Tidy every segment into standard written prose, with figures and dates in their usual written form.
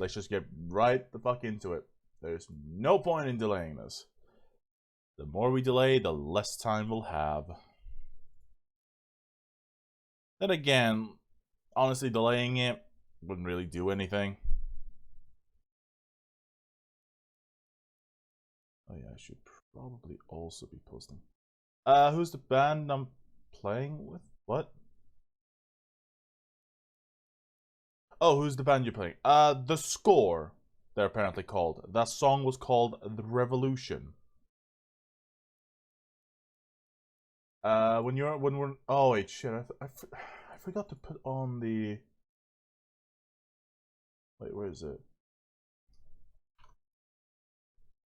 let's just get right the fuck into it. There's no point in delaying this. The more we delay, the less time we'll have. Then again, honestly, delaying it wouldn't really do anything. Oh yeah, I should probably also be posting. Who's the band I'm playing with? What? Oh, who's the band you're playing? The Score, they're apparently called. That song was called The Revolution. When we're... Oh, wait, shit. I forgot to put on the... Wait, where is it?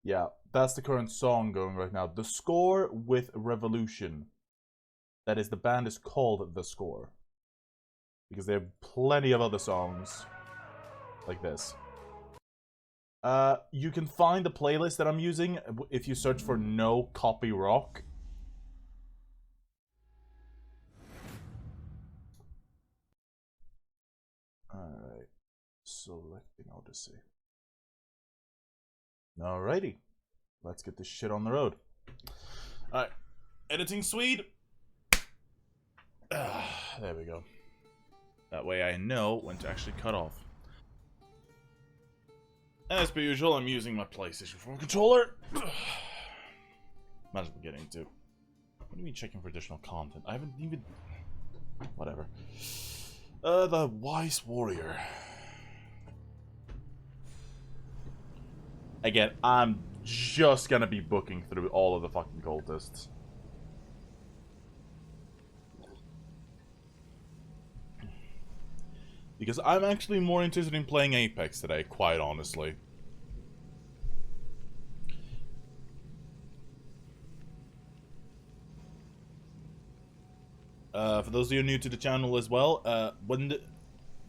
Yeah, that's the current song going right now. The Score with Revolution. That is, the band is called The Score. Because they have plenty of other songs like this. You can find the playlist that I'm using if you search for No Copy Rock. Alright. Selecting Odyssey. Alrighty. Let's get this shit on the road. Alright. Editing Swede. There we go. That way I know when to actually cut off. As per usual, I'm using my PlayStation 4 controller. Might as well get into. What do you mean checking for additional content? I haven't even... Whatever. The Wise Warrior. Again, I'm just gonna be booking through all of the fucking cultists. Because I'm actually more interested in playing Apex today, quite honestly. For those of you new to the channel as well, when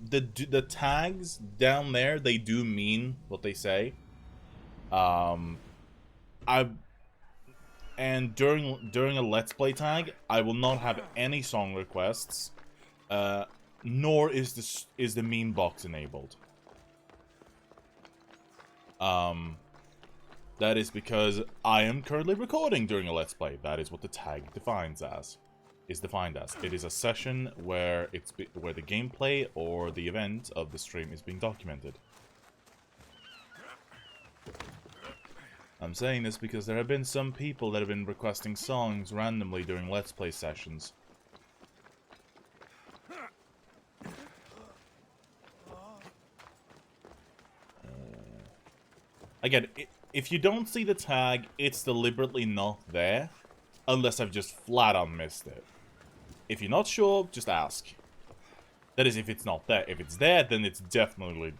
the tags down there, they do mean what they say. And during a Let's Play tag, I will not have any song requests. Nor is the meme box enabled. That is because I am currently recording during a Let's Play. That is what the tag defined as. It is a session where where the gameplay or the event of the stream is being documented. I'm saying this because there have been some people that have been requesting songs randomly during Let's Play sessions. Again, if you don't see the tag, it's deliberately not there. Unless I've just flat out missed it. If you're not sure, just ask. That is, if it's not there. If it's there, then it's definitely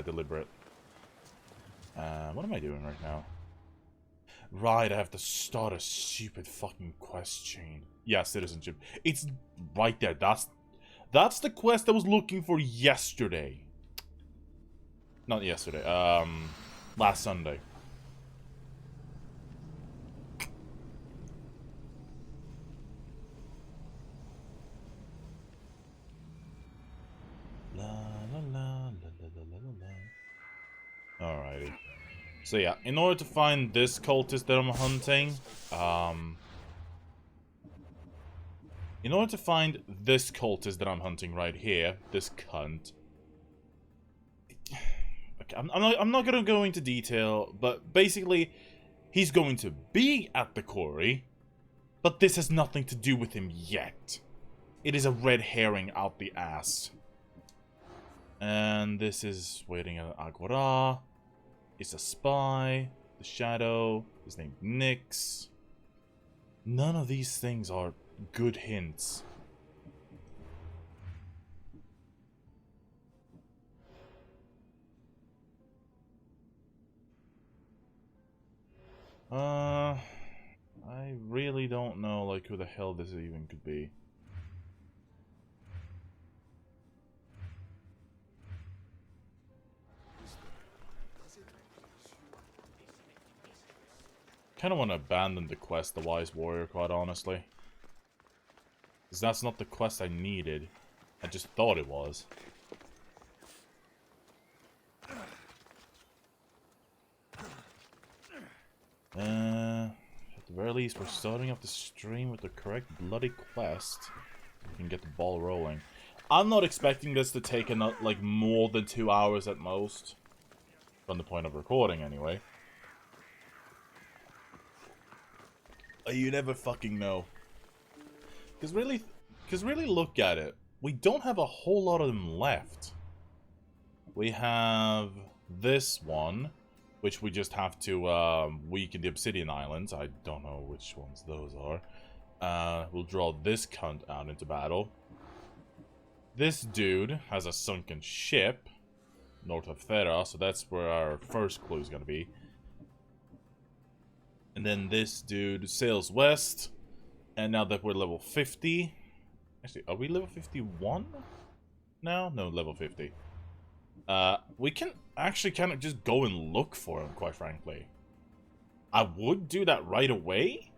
deliberate. What am I doing right now? Right, I have to start a stupid fucking quest chain. Yeah, citizenship. It's right there. That's the quest I was looking for yesterday. Not yesterday. Last Sunday. La la la la la la la. Alrighty. So yeah, in order to find this cultist that I'm hunting, in order to find this cultist that I'm hunting right here, this cunt. I'm not gonna go into detail, but basically, he's going to be at the quarry, but this has nothing to do with him yet. It is a red herring out the ass. And this is waiting at Agora. It's a spy. The Shadow. His name Nyx. None of these things are good hints. I really don't know, like, who the hell this even could be. Kind of want to abandon the quest, the Wise Warrior, quite honestly. Because that's not the quest I needed. I just thought it was. least, we're starting off the stream with the correct bloody quest. We can get the ball rolling. I'm not expecting this to take like more than 2 hours at most. From the point of recording, anyway. You never fucking know. Because really look at it. We don't have a whole lot of them left. We have this one, which we just have to weaken the Obsidian Islands. I don't know which ones those are. We'll draw this cunt out into battle. This dude has a sunken ship north of Thera, so that's where our first clue is going to be. And then this dude sails west. And now that we're level 50... Actually, are we level 51 now? No, level 50. We can actually kind of just go and look for him, quite frankly. I would do that right away.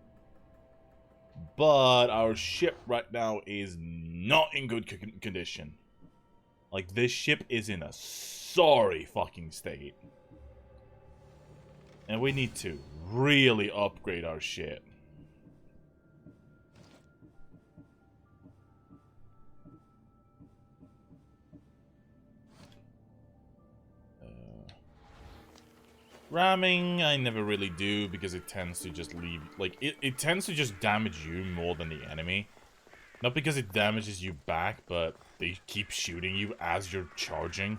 But our ship right now is not in good condition. Like, this ship is in a sorry fucking state. And we need to really upgrade our shit. Ramming, I never really do, because it tends to just leave... Like, it tends to just damage you more than the enemy. Not because it damages you back, but they keep shooting you as you're charging.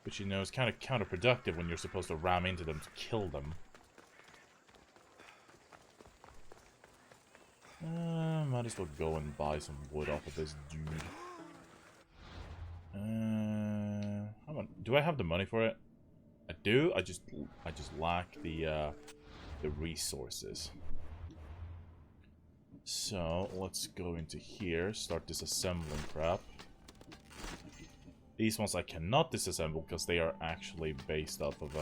Which, you know, is kind of counterproductive when you're supposed to ram into them to kill them. Might as well go and buy some wood off of this dude. Do I have the money for it? I do. I just lack the resources. So let's go into here, start disassembling crap. These ones I cannot disassemble because they are actually based off of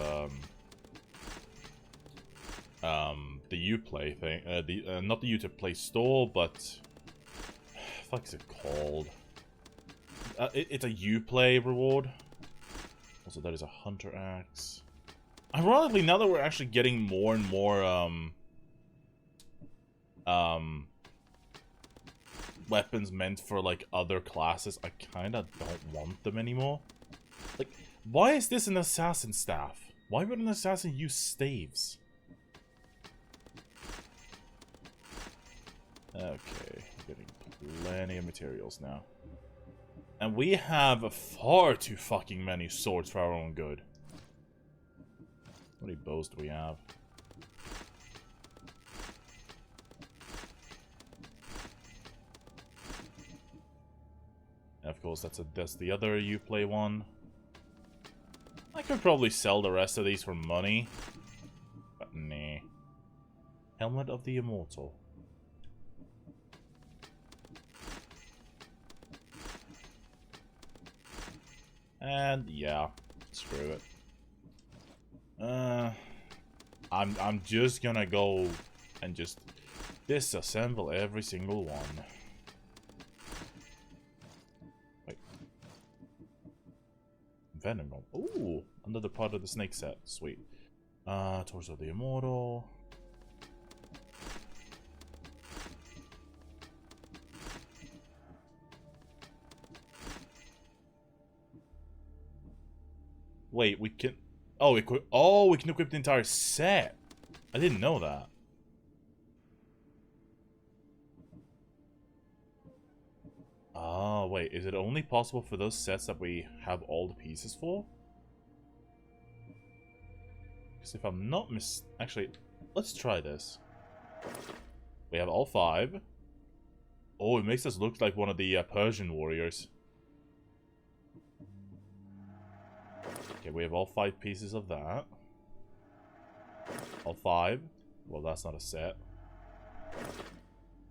the Uplay thing. Not the Uplay store, but fuck is it called? It's a Uplay reward. Also, that is a Hunter Axe. Ironically, now that we're actually getting more and more, weapons meant for, like, other classes, I kinda don't want them anymore. Like, why is this an assassin staff? Why would an assassin use staves? Okay, getting plenty of materials now. And we have far too fucking many swords for our own good. How many bows do we have? And of course, that's the other Uplay one. I could probably sell the rest of these for money. But nah. Helmet of the Immortal. And yeah, screw it. I'm just gonna go and just disassemble every single one. Wait. Venom. Ooh, another part of the snake set. Sweet. Torso of the Immortal. Wait, we can... Oh, we can equip the entire set. I didn't know that. Oh, wait. Is it only possible for those sets that we have all the pieces for? Because if I'm not Actually, let's try this. We have all 5. Oh, it makes us look like one of the Persian warriors. Okay, we have all 5 pieces of that. All 5. Well, that's not a set.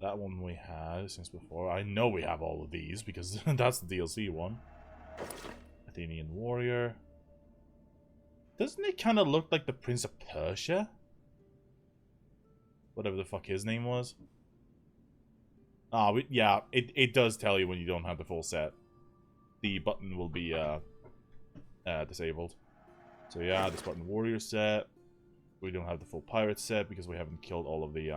That one we had since before. I know we have all of these because that's the DLC one. Athenian warrior. Doesn't it kind of look like the Prince of Persia? Whatever the fuck his name was. Ah, yeah, it does tell you when you don't have the full set. The button will be disabled. So yeah, the Spartan warrior set. We don't have the full pirate set because we haven't killed all of the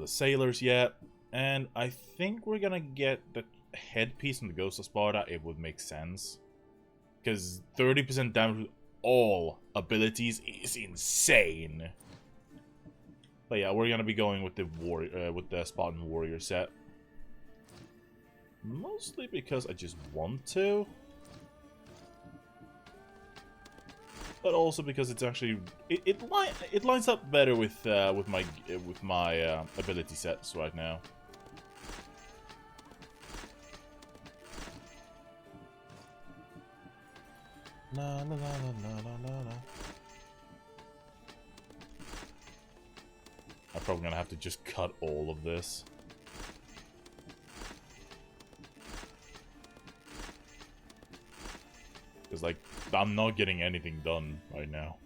sailors yet. And I think we're gonna get the headpiece from the Ghost of Sparta. It would make sense. Because 30% damage with all abilities is insane. But yeah, we're gonna be going with the Spartan Warrior set. Mostly because I just want to. But also because it's actually it lines up better with my ability sets right now. La la la la la la la. I'm probably gonna have to just cut all of this. Because, like, I'm not getting anything done right now.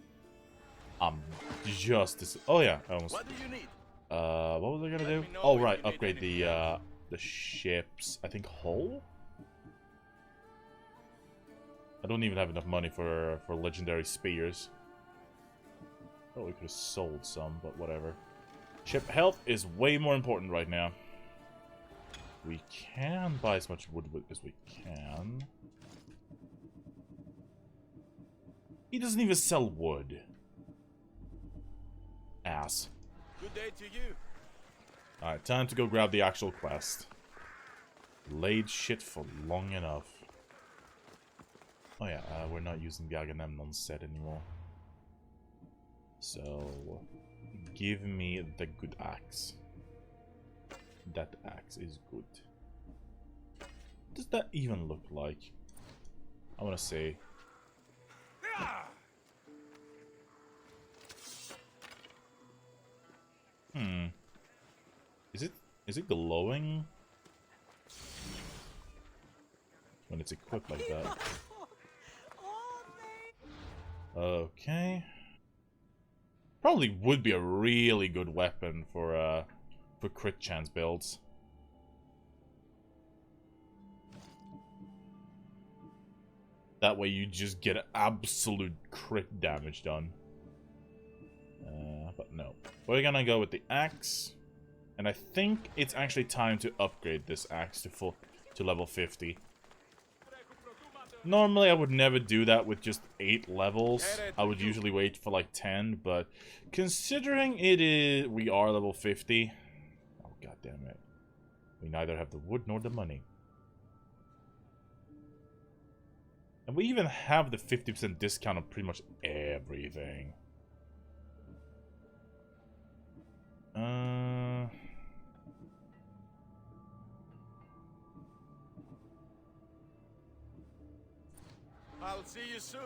I'm just... Oh, yeah, I almost... What do you need? What was I gonna do? Oh, right, upgrade the ship's, I think, hull? I don't even have enough money for legendary spears. Oh, we could have sold some, but whatever. Ship health is way more important right now. We can buy as much wood as we can. He doesn't even sell wood. Ass. Good day to you. Alright, time to go grab the actual quest. Laid shit for long enough. Oh yeah, we're not using the Agamemnon set anymore. So, give me the good axe. That axe is good. What does that even look like? I wanna say. Is it glowing? When it's equipped like that. Okay. Probably would be a really good weapon for crit chance builds. That way you just get absolute crit damage done. But no. We're gonna go with the axe. And I think it's actually time to upgrade this axe to level 50. Normally I would never do that with just 8 levels. I would usually wait for like 10, but considering we are level 50. Oh, god damn it. We neither have the wood nor the money. And we even have the 50% discount on pretty much everything. I'll see you soon.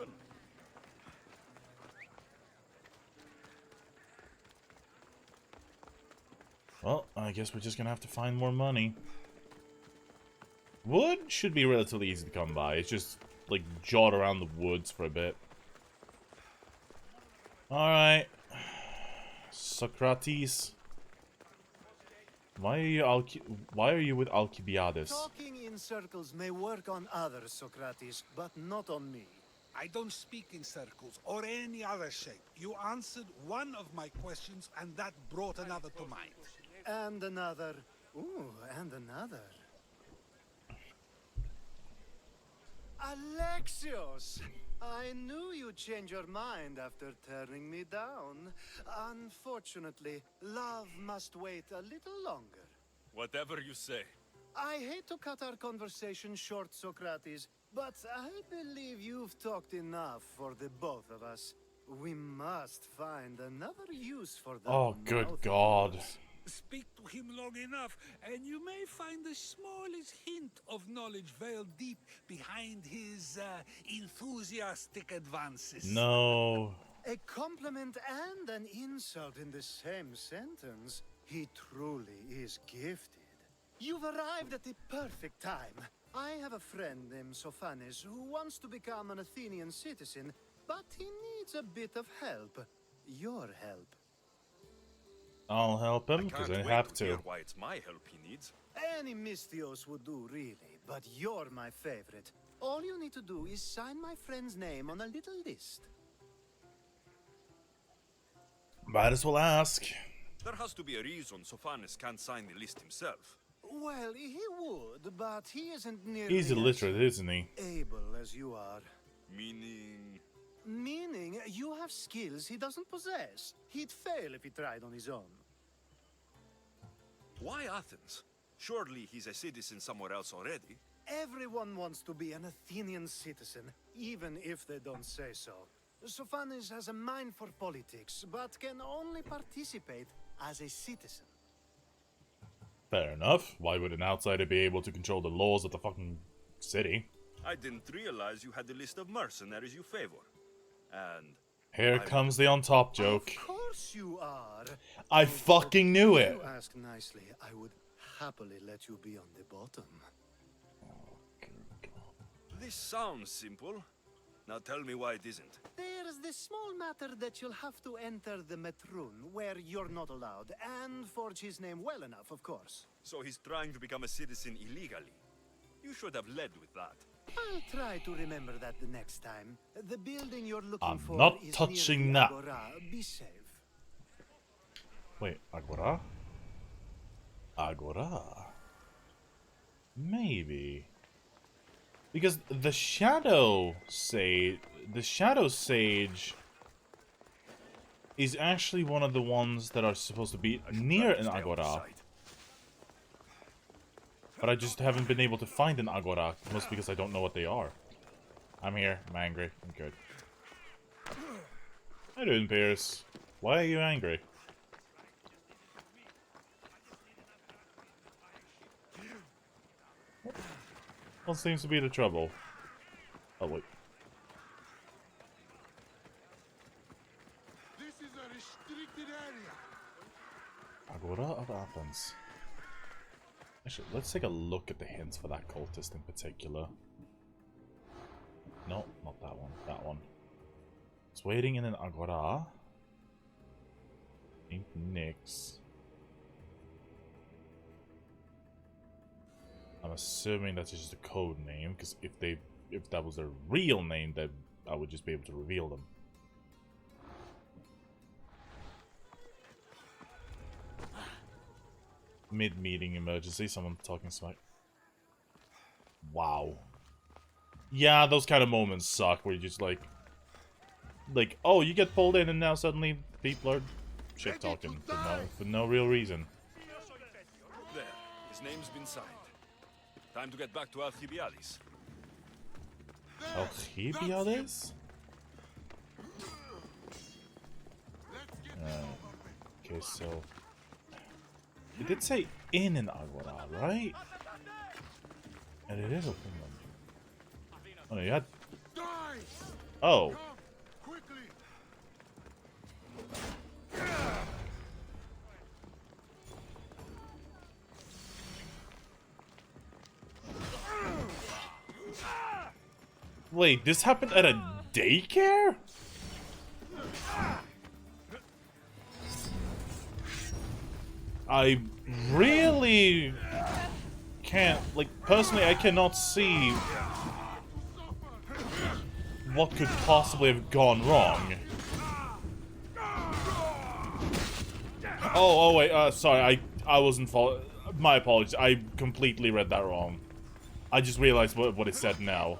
Well, I guess we're just gonna have to find more money. Wood should be relatively easy to come by. It's just, like, jaught around the woods for a bit. Alright. Socrates. Why are you with Alcibiades? Talking in circles may work on others, Socrates, but not on me. I don't speak in circles or any other shape. You answered one of my questions, and that brought another to mind. And another. Ooh, and another. Alexios! I knew you'd change your mind after turning me down. Unfortunately, love must wait a little longer. Whatever you say. I hate to cut our conversation short, Socrates, but I believe you've talked enough for the both of us. We must find another use for that. Oh, good God. Speak to him long enough, and you may find the smallest hint of knowledge veiled deep behind his enthusiastic advances. No. A compliment and an insult in the same sentence. He truly is gifted. You've arrived at the perfect time. I have a friend named Sophanes who wants to become an Athenian citizen, but he needs a bit of help. Your help. I'll help him, because I have to. Why it's my help he needs. Any Mystios would do, really, but you're my favorite. All you need to do is sign my friend's name on a little list. Might as well ask. There has to be a reason Sophanis can't sign the list himself. Well, he would, but he isn't nearly He's illiterate, isn't he? able as you are. Meaning... Meaning, you have skills he doesn't possess. He'd fail if he tried on his own. Why Athens? Surely he's a citizen somewhere else already. Everyone wants to be an Athenian citizen, even if they don't say so. Sophanis has a mind for politics, but can only participate as a citizen. Fair enough. Why would an outsider be able to control the laws of the fucking city? I didn't realize you had a list of mercenaries you favor. And... Here comes the on top joke. Of course you are. I fucking knew it! If you ask nicely, I would happily let you be on the bottom. this sounds simple. Now tell me why it isn't. There's this small matter that you'll have to enter the Metroon, where you're not allowed, and forge his name well enough, of course. So he's trying to become a citizen illegally. You should have led with that. I'll try to remember that the next time. The building you're looking I'm for not is touching near the that. Agora. Be safe. Wait, Agora? Agora? Maybe. Because the Shadow Sage is actually one of the ones that are supposed to be near an Agora. But I just haven't been able to find an Agora, mostly because I don't know what they are. I'm here, I'm angry, I'm good. How you doing, Pierce? Why are you angry? What seems to be the trouble? Oh, wait. This is a restricted area. Agora of Athens. Actually, let's take a look at the hints for that cultist in particular. No, not that one. That one. It's waiting in an Agora. Ain't Nix. I'm assuming that's just a code name, because if that was their real name, then I would just be able to reveal them. Mid-meeting emergency, someone talking smack. Wow. Yeah, those kind of moments suck, where you just like, oh, you get pulled in and now suddenly people are shit-talking for no real reason. There, his name's been signed. Time to get back to Alcibiades. Alcibiades? Okay, so... It did say in an Agora, right? And it is a Finland. Oh no, you had... Oh. Quickly. Wait, this happened at a daycare? I really can't, like, personally I cannot see what could possibly have gone wrong. Oh wait, sorry, I wasn't my apologies, I completely read that wrong. I just realized what it said now.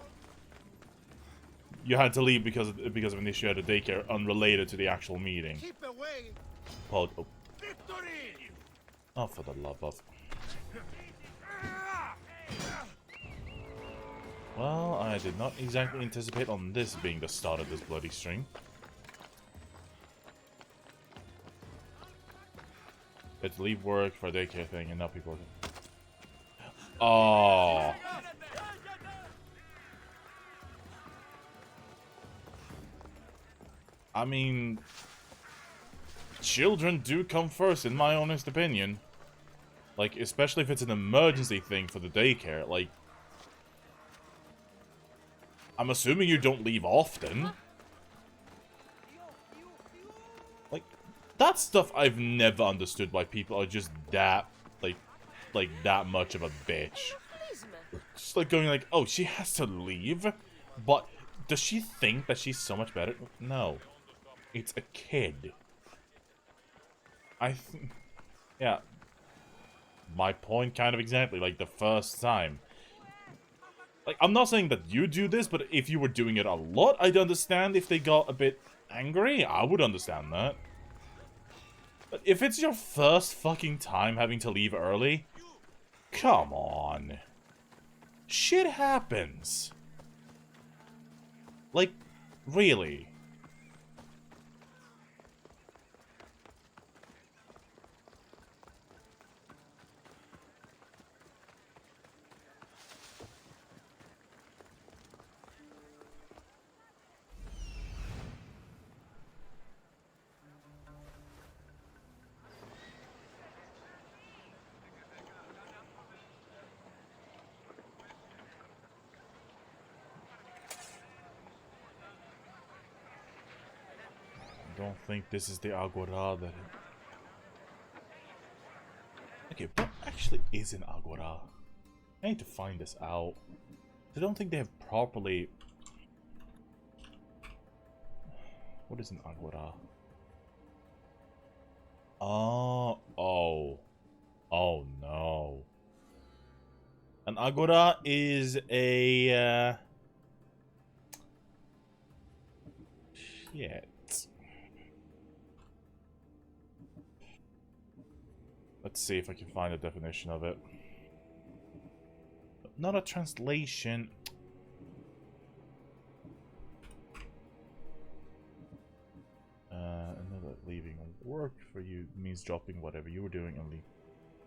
You had to leave because of an issue at a daycare unrelated to the actual meeting. Keep away! Oh, Victory! oh, for the love of... Well, I did not exactly anticipate on this being the start of this bloody string. Had to leave work for a daycare thing and now people are... Oh... I mean, children do come first, in my honest opinion. Like, especially if it's an emergency thing for the daycare. Like, I'm assuming you don't leave often. Like, that stuff I've never understood why people are just that, like that much of a bitch. Just like going like, oh, she has to leave? But does she think that she's so much better? No. It's a kid. Yeah. My point kind of exactly, like the first time. Like, I'm not saying that you do this, but if you were doing it a lot, I'd understand if they got a bit angry. I would understand that. But if it's your first fucking time having to leave early, come on. Shit happens. Like, really. I don't think this is the Agora that... Okay, what actually is an Agora? I need to find this out. I don't think they have properly... What is an Agora? Oh, oh. Oh no. An Agora is a... Shit. Let's see if I can find a definition of it. Not a translation. Another leaving work for you means dropping whatever you were doing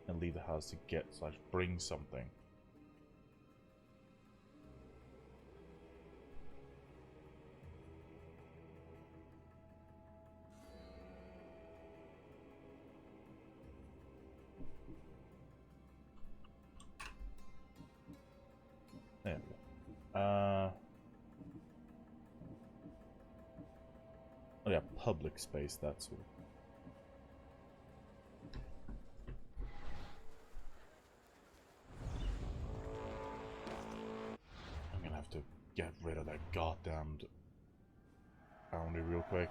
and leave the house to get/bring something. There we go. Oh yeah, public space, that's what. I'm gonna have to get rid of that goddamned boundary real quick.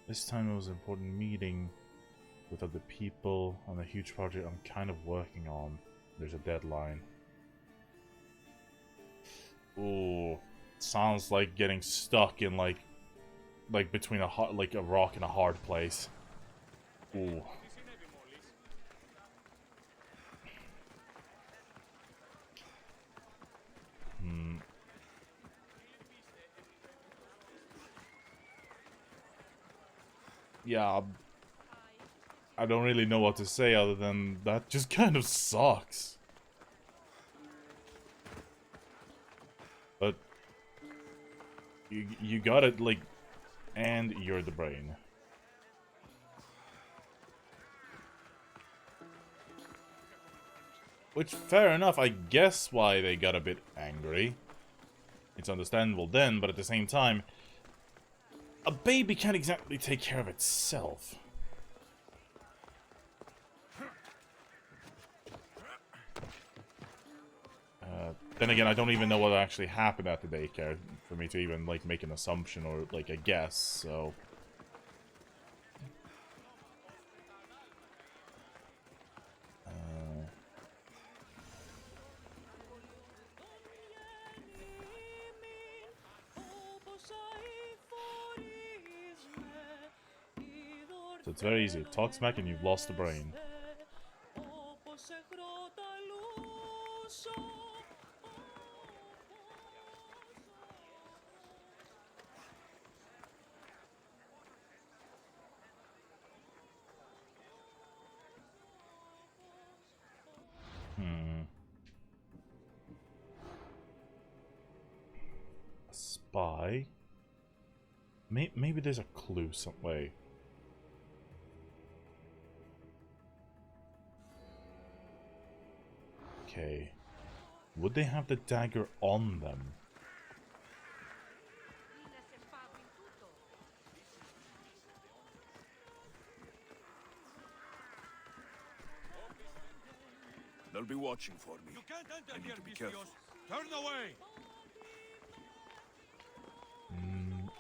This time it was an important meeting with other people on a huge project I'm kind of working on. There's a deadline. Ooh, sounds like getting stuck in like between a rock and a hard place. Ooh. Yeah, I don't really know what to say other than that just kind of sucks. But you got it, like, and you're the brain. Which, fair enough, I guess why they got a bit angry. It's understandable then, but at the same time, a baby can't exactly take care of itself. Then again, I don't even know what actually happened at the daycare for me to even, like, make an assumption or, like, a guess, so... So it's very easy. Talk smack and you've lost the brain. A spy? Maybe there's a clue some way. Okay. Would they have the dagger on them? be watching for me. You can't enter I need here, to be Vicious. careful. Turn away.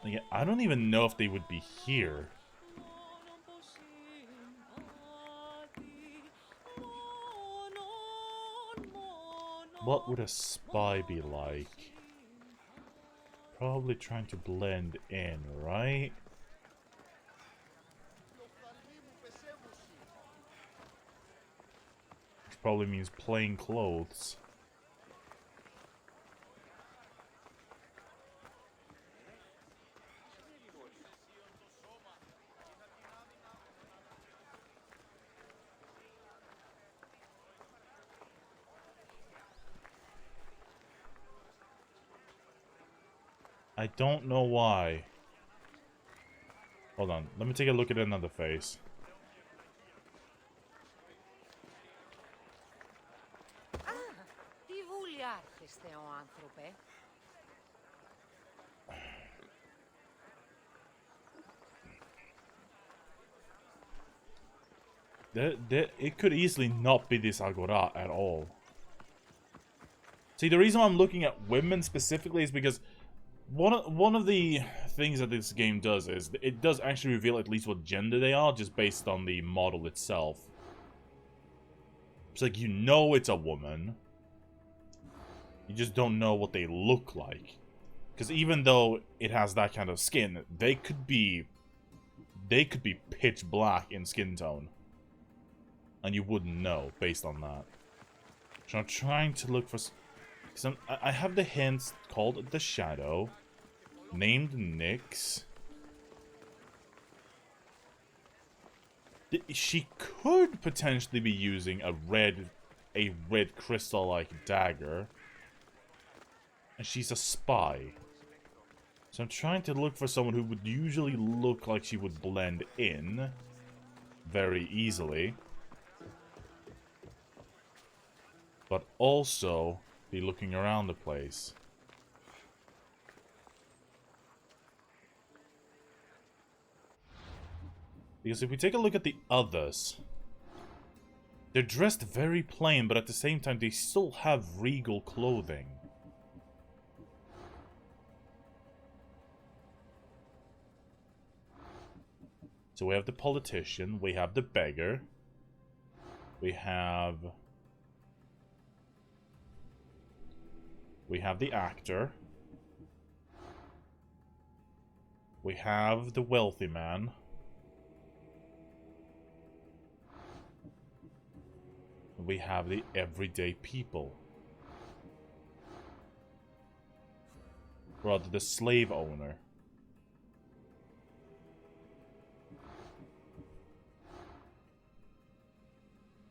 Yeah, I don't even know if they would be here. What would a spy be like? Probably trying to blend in, right? Which probably means plain clothes. I don't know why. Hold on, let me take a look at another face. Τι βουλιάρχεστε ο άνθρωπε. It could easily not be this Agora at all. See, the reason I'm looking at women specifically is because one of the things that this game does is it does actually reveal at least what gender they are just based on the model itself. It's like, you know it's a woman. You just don't know what they look like. Because even though it has that kind of skin, they could be pitch black in skin tone. And you wouldn't know based on that. So I'm trying to look for... Because I have the hints called the Shadow, named Nyx. She could potentially be using a red crystal-like dagger. And she's a spy. So I'm trying to look for someone who would usually look like she would blend in very easily. But also be looking around the place. Because if we take a look at the others, they're dressed very plain, but at the same time they still have regal clothing. So we have the politician, we have the beggar, we have the actor. We have the wealthy man. We have the everyday people. Rather, the slave owner.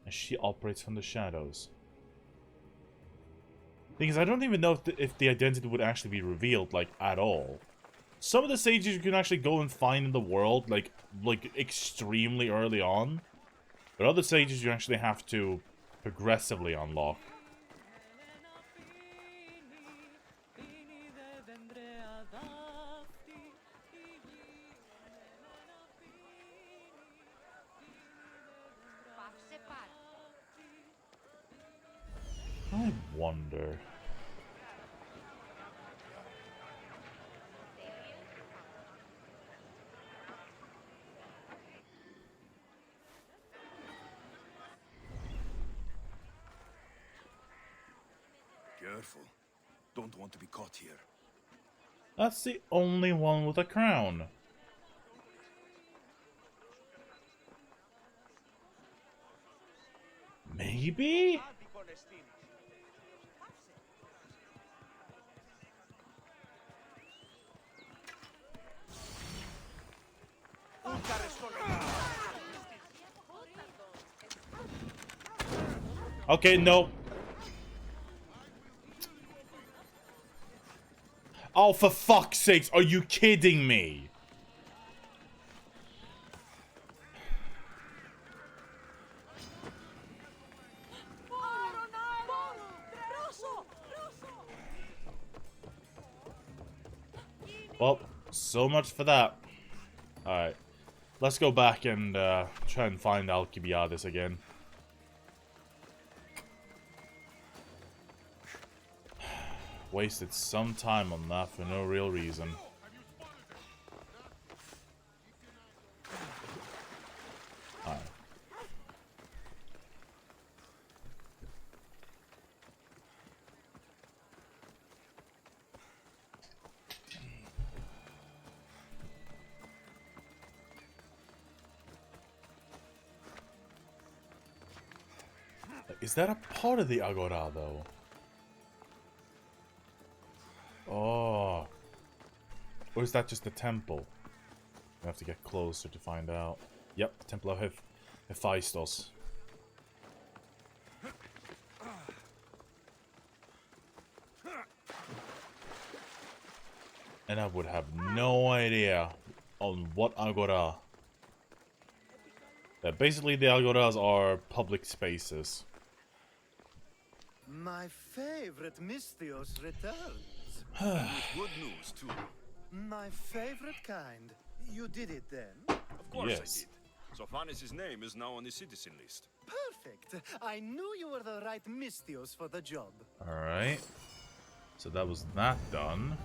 And she operates from the shadows. Because I don't even know if the identity would actually be revealed, like, at all. Some of the sages you can actually go and find in the world, like extremely early on. But other sages you actually have to progressively unlock. I wonder... Careful. Don't want to be caught here. That's the only one with a crown. Maybe? Okay, no. Oh, for fuck's sakes, are you kidding me? Well, so much for that. Alright. Let's go back and try and find Alcibiades again. Wasted some time on that for no real reason. Alright. Is that a part of the Agora, though? Oh. Or is that just the temple? We have to get closer to find out. Yep, the Temple of Hephaestus. And I would have no idea on what Agora. Basically, the Agoras are public spaces. My favorite Mystios returns. With good news, too. My favorite kind. You did it then? Of course Yes. I did. Sophanis' name is now on the citizen list. Perfect. I knew you were the right Mystios for the job. Alright. So that was that done.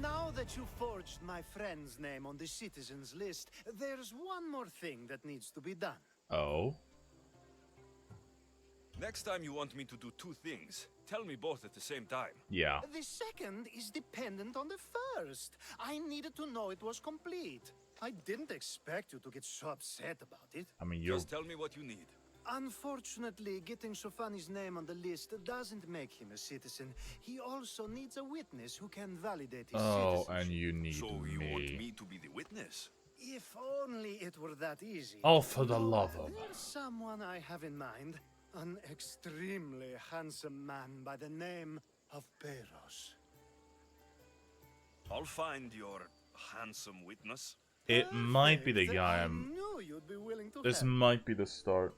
Now that you forged my friend's name on the citizens list, there's one more thing that needs to be done. Oh. Next time you want me to do two things, tell me both at the same time. Yeah. The second is dependent on the first. I needed to know it was complete. I didn't expect you to get so upset about it. I mean, you're... Just tell me what you need. Unfortunately, getting Sofani's name on the list doesn't make him a citizen. He also needs a witness who can validate his Oh, citizenship. and you need So you want me. me to be the witness? If only it were that easy. Oh, for the No, love of... There's someone I have in mind. An extremely handsome man by the name of Peros. I'll find your handsome witness. It might be the Perfect. guy I I'm... knew you'd be willing to This help. might be the start.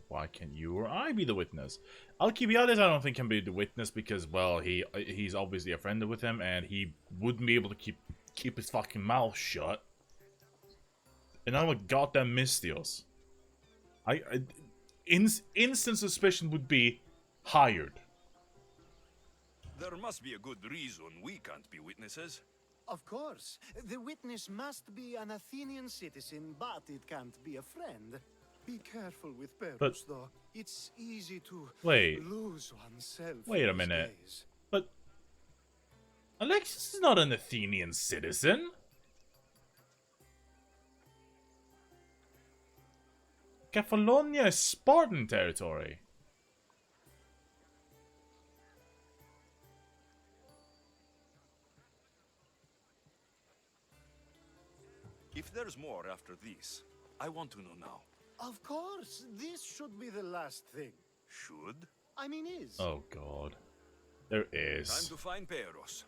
Why can't you or I be the witness? Alcibiades I don't think can be the witness because, well, he's obviously a friend with him and he wouldn't be able to keep his fucking mouth shut. And I'm a goddamn Mystios. Instant suspicion would be hired. There must be a good reason we can't be witnesses. Of course. The witness must be an Athenian citizen, but it can't be a friend. Be careful with Peros, But- though. It's easy to Wait. lose oneself. Wait in a his minute. gaze. But Alexis is not an Athenian citizen. Cephalonia is Spartan territory. If there's more after this, I want to know now. Of course, this should be the last thing. Should? I mean, is. Oh god. There Time is. to find Peros.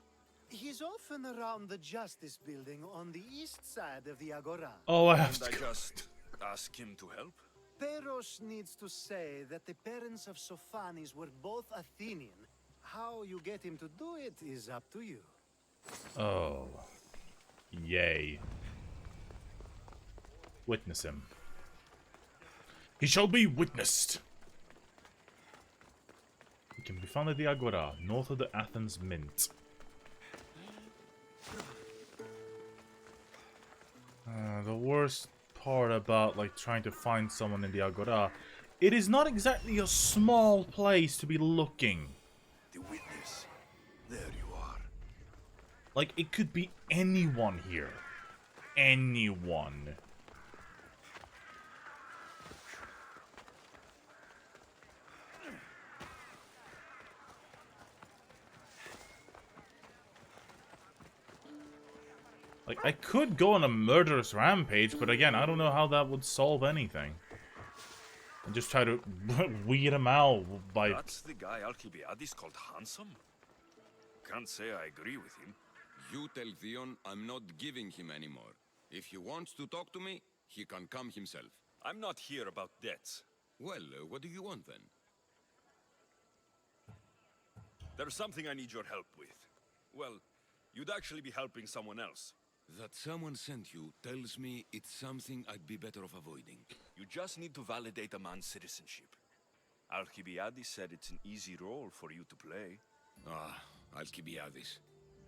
He's often around the Justice Building on the east side of the Agora. Oh, I have And I to... just ask him to help? Peros needs to say that the parents of Sophanis were both Athenian. How you get him to do it is up to you. Oh. Yay. Witness him. He shall be witnessed. He can be found at the Agora, north of the Athens Mint. The worst part about like trying to find someone in the Agora, it is not exactly a small place to be looking. The witness. There you are. Like, it could be anyone here. Anyone. Like, I could go on a murderous rampage, but again, I don't know how that would solve anything. And just try to weed him out by... That's the guy Alcibiades called handsome? Can't say I agree with him. You tell Theon I'm not giving him anymore. If he wants to talk to me, he can come himself. I'm not here about debts. Well, what do you want then? There's something I need your help with. Well, you'd actually be helping someone else. That someone sent you tells me it's something I'd be better off avoiding. You just need to validate a man's citizenship. Alcibiades said it's an easy role for you to play. Ah, Alcibiades.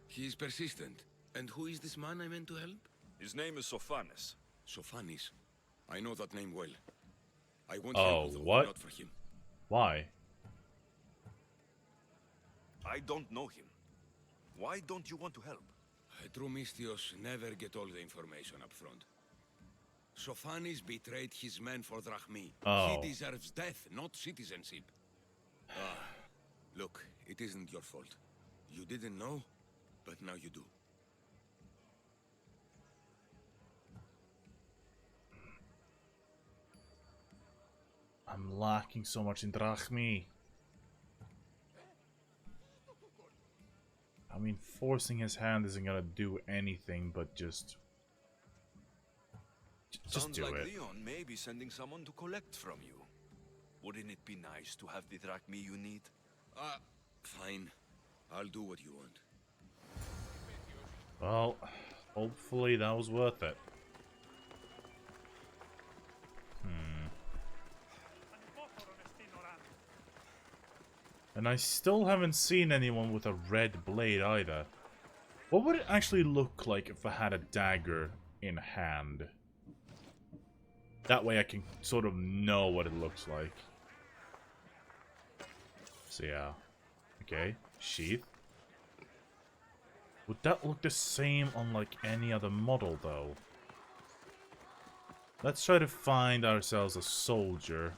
He is persistent. And who is this man I meant to help? His name is Sophanes. Sophanis. I know that name well. I want Oh, help, though, what? not for him. Why? I don't know him. Why don't you want to help? True Mystios never get all the information up front. Sophanis betrayed his men for drachmi. Oh. He deserves death, not citizenship. Look, it isn't your fault. You didn't know, but now you do. I'm lacking so much in drachmi. I mean, forcing his hand isn't gonna do anything but just Sounds do like it. Leon may be sending someone to collect from you. Wouldn't it be nice to have the drachmi you need? Fine. I'll do what you want. Well, hopefully that was worth it. And I still haven't seen anyone with a red blade either. What would it actually look like if I had a dagger in hand? That way I can sort of know what it looks like. So yeah. Okay, sheath. Would that look the same on like any other model though? Let's try to find ourselves a soldier.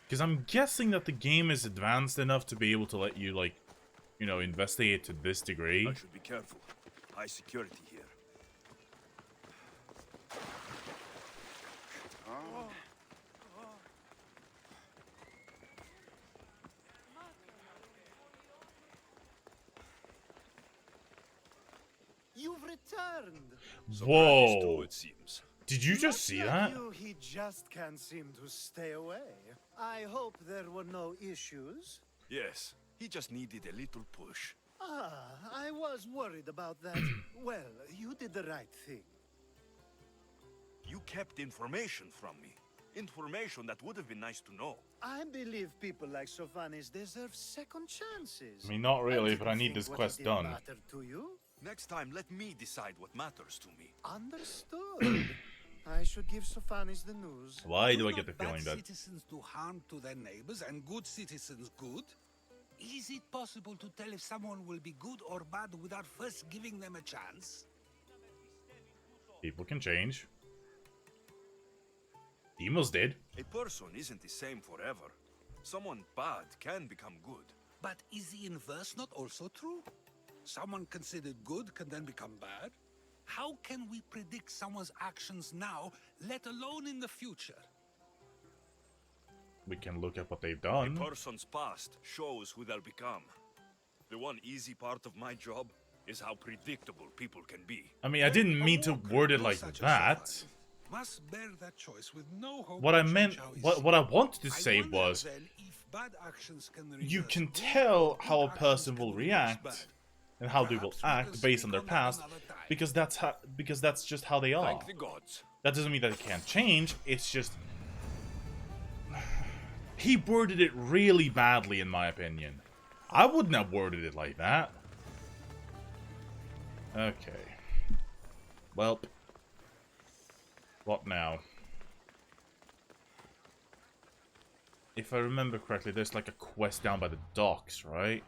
Because I'm guessing that the game is advanced enough to be able to let you, like, you know, investigate to this degree. I should be careful. High security here. You've returned. Socrates too, Whoa! it seems. Did you just see Much that? like you, he just can't seem to stay away. I hope there were no issues. Yes, he just needed a little push. Ah, I was worried about that. Well, you did the right thing. You kept information from me. Information that would have been nice to know. I believe people like Sophanis deserve second chances. I mean, not really, didn't but I need think this what quest he did done. matter to you. Next time, let me decide what matters to me. Understood. I should give Sophanis the news. Why do I not get the feeling bad that... citizens do harm to their neighbors and good citizens good? Is it possible to tell if someone will be good or bad without first giving them a chance? People can change. Demos did. A person isn't the same forever. Someone bad can become good. But is the inverse not also true? Someone considered good can then become bad? How can we predict someone's actions now, let alone in the future? We can look at what they've A done. person's past shows who they'll become. The one easy part of my job is how predictable people can be. I mean, I didn't mean to word it No like such a that. Sophanis must bear that choice with no hope What I to meant, change how he what I sees. wanted to I say wonder, was, then, if bad actions can you reverse can good, tell or how a good person actions will can reverse react bad. and how they will Perhaps we act can based on speak their that past, another time. because that's just how they are. Thank the gods. That doesn't mean that it can't change. It's just he worded it really badly, in my opinion. I wouldn't have worded it like that. Okay. Well, what now? If I remember correctly, there's like a quest down by the docks, right?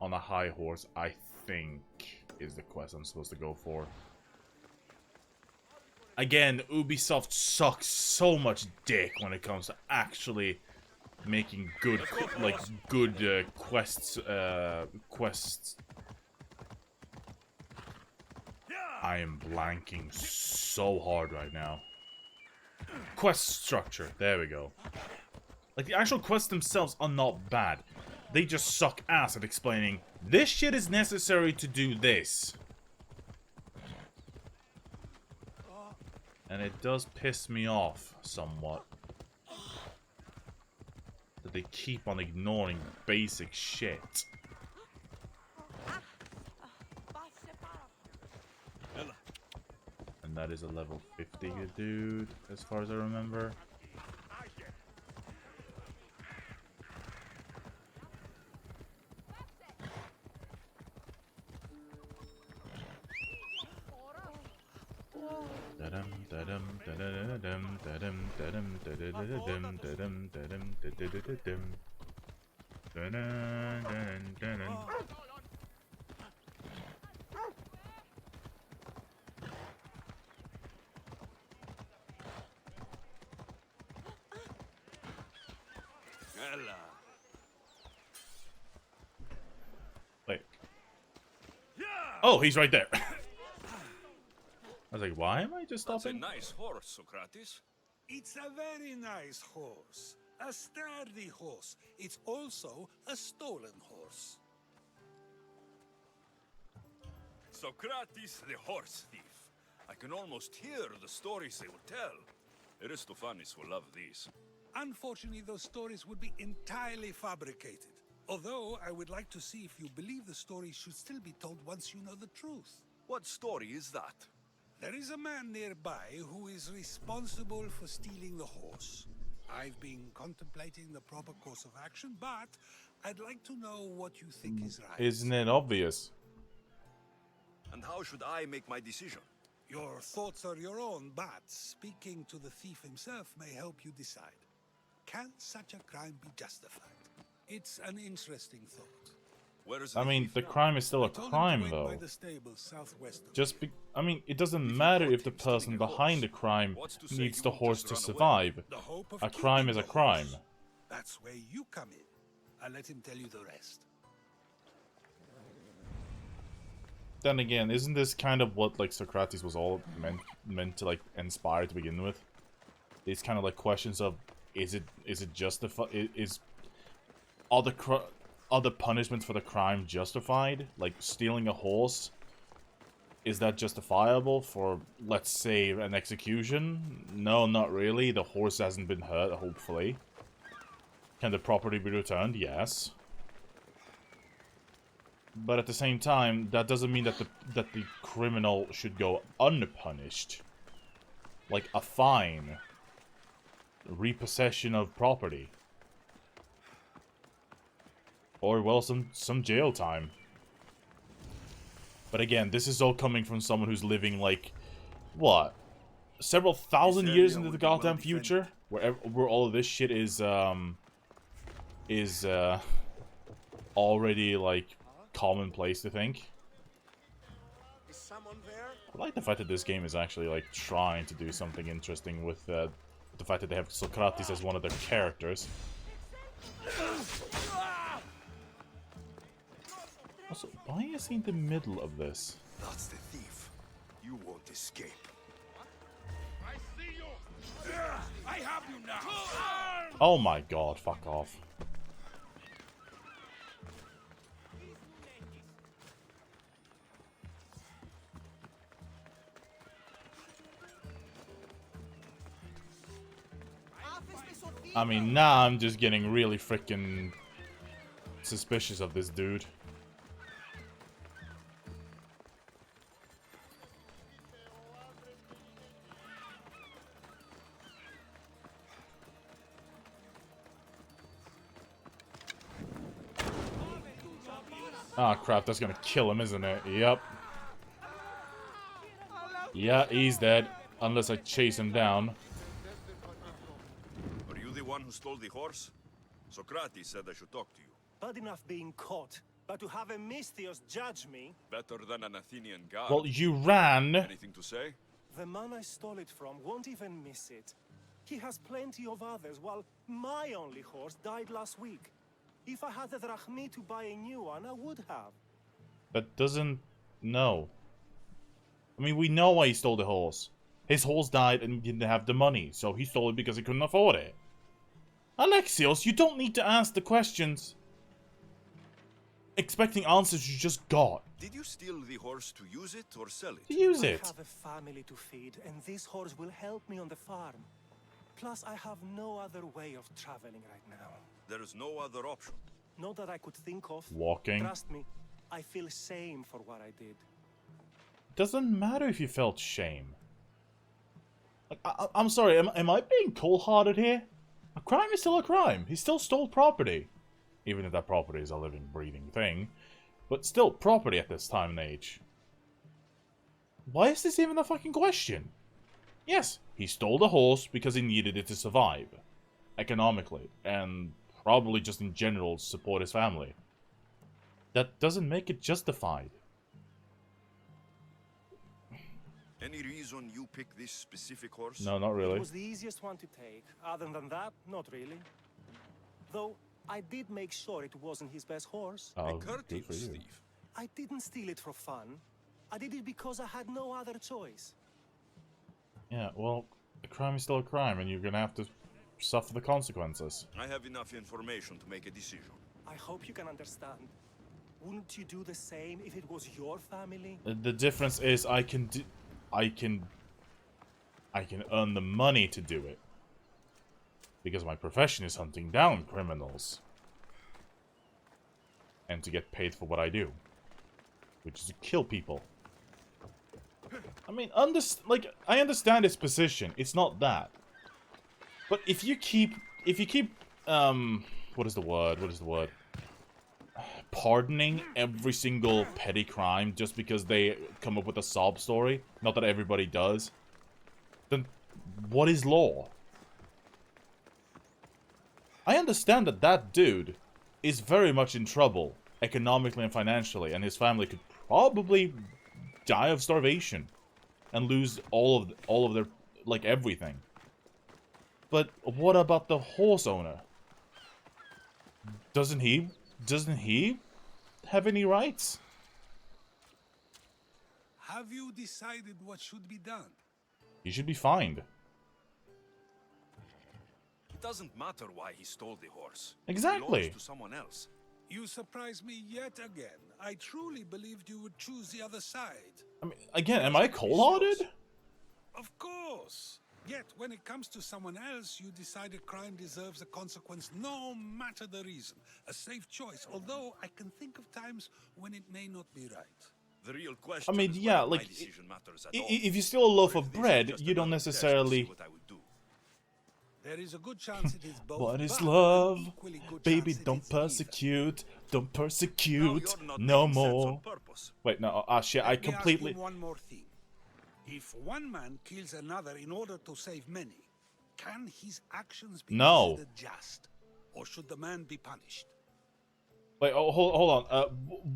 On a high horse, I think, is the quest I'm supposed to go for. Again, Ubisoft sucks so much dick when it comes to actually making good, quests, quests. I am blanking so hard right now. Quest structure, there we go. Like, the actual quests themselves are not bad. They just suck ass at explaining, this shit is necessary to do this. And it does piss me off somewhat that they keep on ignoring basic shit. Ella, that is a level 50 dude, as far as I remember. Wait. Oh, he's right there. I was like, why am I just That's a stopping? nice horse, Socrates. It's a very nice horse. A sturdy horse. It's also a stolen horse. Socrates, the horse thief. I can almost hear the stories they will tell. Aristophanes will love these. Unfortunately, those stories would be entirely fabricated. Although, I would like to see if you believe the stories should still be told once you know the truth. What story is that? There is a man nearby who is responsible for stealing the horse. I've been contemplating the proper course of action, but I'd like to know what you think is right. Isn't it obvious? And how should I make my decision? Your thoughts are your own, but speaking to the thief himself may help you decide. Can such a crime be justified? It's an interesting thought. Where is I the mean, thief the now? crime is still a I told him to crime, wait though. by the stables southwest of Just here. I mean, it doesn't matter if the person behind the crime needs the horse to survive. The hope of A crime keeping is a the crime. horse. That's where you come in. I'll let him tell you the rest. Then again, isn't this kind of what like Socrates was all meant to like inspire to begin with? These kind of like questions of is it justified? Are the punishments for the crime justified? Like stealing a horse, is that justifiable for, let's say, an execution? No, not really. The horse hasn't been hurt, hopefully. Can the property be returned? Yes. But at the same time, that doesn't mean that the criminal should go unpunished. Like a fine, repossession of property, or well, some jail time. But again, this is all coming from someone who's living like what, several thousand years into the goddamn future, where all of this shit is already like commonplace to think. Is someone there? I like the fact that this game is actually like trying to do something interesting with the fact that they have Socrates as one of their characters. Also, why is he in the middle of this? That's the thief. You won't escape. I see you! I have you now! Oh my god, fuck off. I mean, now I'm just getting really freaking suspicious of this dude. Ah, crap, that's gonna kill him, isn't it? Yep. Yeah, he's dead. Unless I chase him down. Are you the one who stole the horse? Socrates said I should talk to you. Bad enough being caught, but to have a Misthios judge me, Better than an Athenian guard. Well, you ran. Anything to say? the man I stole it from won't even miss it. He has plenty of others, while my only horse died last week. If I had the drachmi to buy a new one, I would have. That doesn't... No. I mean, we know why he stole the horse. His horse died and he didn't have the money, so he stole it because he couldn't afford it. Alexios, you don't need to ask the questions. Expecting answers you just got. Did you steal the horse to use it or sell it? Use I it. have a family to feed, and this horse will help me on the farm. Plus, I have no other way of traveling right now. There is no other option. Not that I could think of. Walking. Trust me, I feel shame for what I did. Doesn't matter if you felt shame. Like, I'm sorry, am I being cold-hearted here? A crime is still a crime. He still stole property. Even if that property is a living, breathing thing. But still, property at this time and age. Why is this even a fucking question? Yes, he stole the horse because he needed it to survive. Economically. And probably just in general support his family. That doesn't make it justified. Any reason you pick this specific horse? No, not It really. was the easiest one to take. Other than that, not really. Though, I did make sure it wasn't his best horse. Oh, A courteous good for you. thief. I didn't steal it for fun. I did it because I had no other choice. Yeah, well, a crime is still a crime, and you're gonna have to suffer the consequences. I have enough information to make a decision. I hope you can understand. Wouldn't you do the same if it was your family? The difference is I can earn the money to do it. Because my profession is hunting down criminals. And to get paid for what I do. Which is to kill people. I mean, I understand his position. It's not that. But if you keep, what is the word? Pardoning every single petty crime just because they come up with a sob story, not that everybody does, then what is law? I understand that that dude is very much in trouble, economically and financially, and his family could probably die of starvation and lose all of their, like, everything. But what about the horse owner? Doesn't he have any rights? Have you decided what should be done? He should be fined. It doesn't matter why he stole the horse. Exactly. It belongs to someone else. You surprise me yet again. I truly believed you would choose the other side. I mean, again, am I cold-hearted? Of course. Yet, when it comes to someone else, you decide a crime deserves a consequence no matter the reason. A safe choice, although I can think of times when it may not be right. The real question I mean, is yeah, whether my like, decision matters at all. if you steal a loaf Or if of this is bread, just you don't another test to see necessarily... what I would do. There is a good chance it is both. What is but an love? equally good Baby, chance it don't is neither. persecute. Don't Now persecute. you're not No making sense on more. purpose. Wait, no, shit, I Let me ask completely... you one more thing. If one man kills another in order to save many, can his actions be No. considered just? Or should the man be punished? Wait, oh, hold on.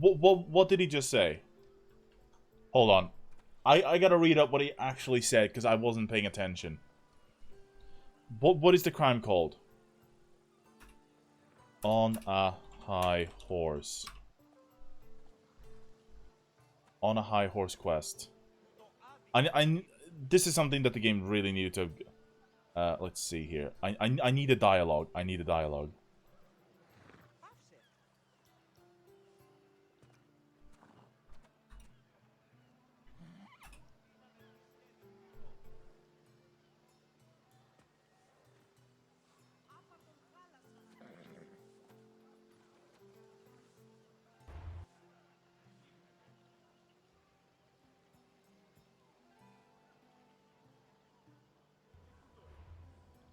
What did he just say? Hold on. I gotta read up what he actually said, because I wasn't paying attention. What is the crime called? On a high horse. On a high horse quest. This is something that the game really needed to... let's see here. I need a dialogue. I need a dialogue.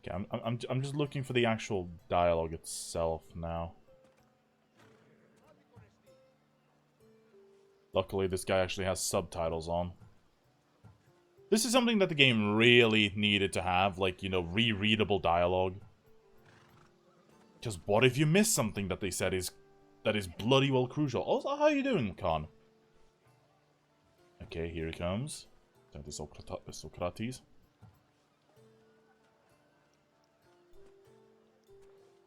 Okay, I'm just looking for the actual dialogue itself now. Luckily, this guy actually has subtitles on. This is something that the game really needed to have, like, you know, rereadable dialogue. Because what if you miss something that they said that is bloody well crucial? Also, how are you doing, Khan? Okay, here he comes. Socrates.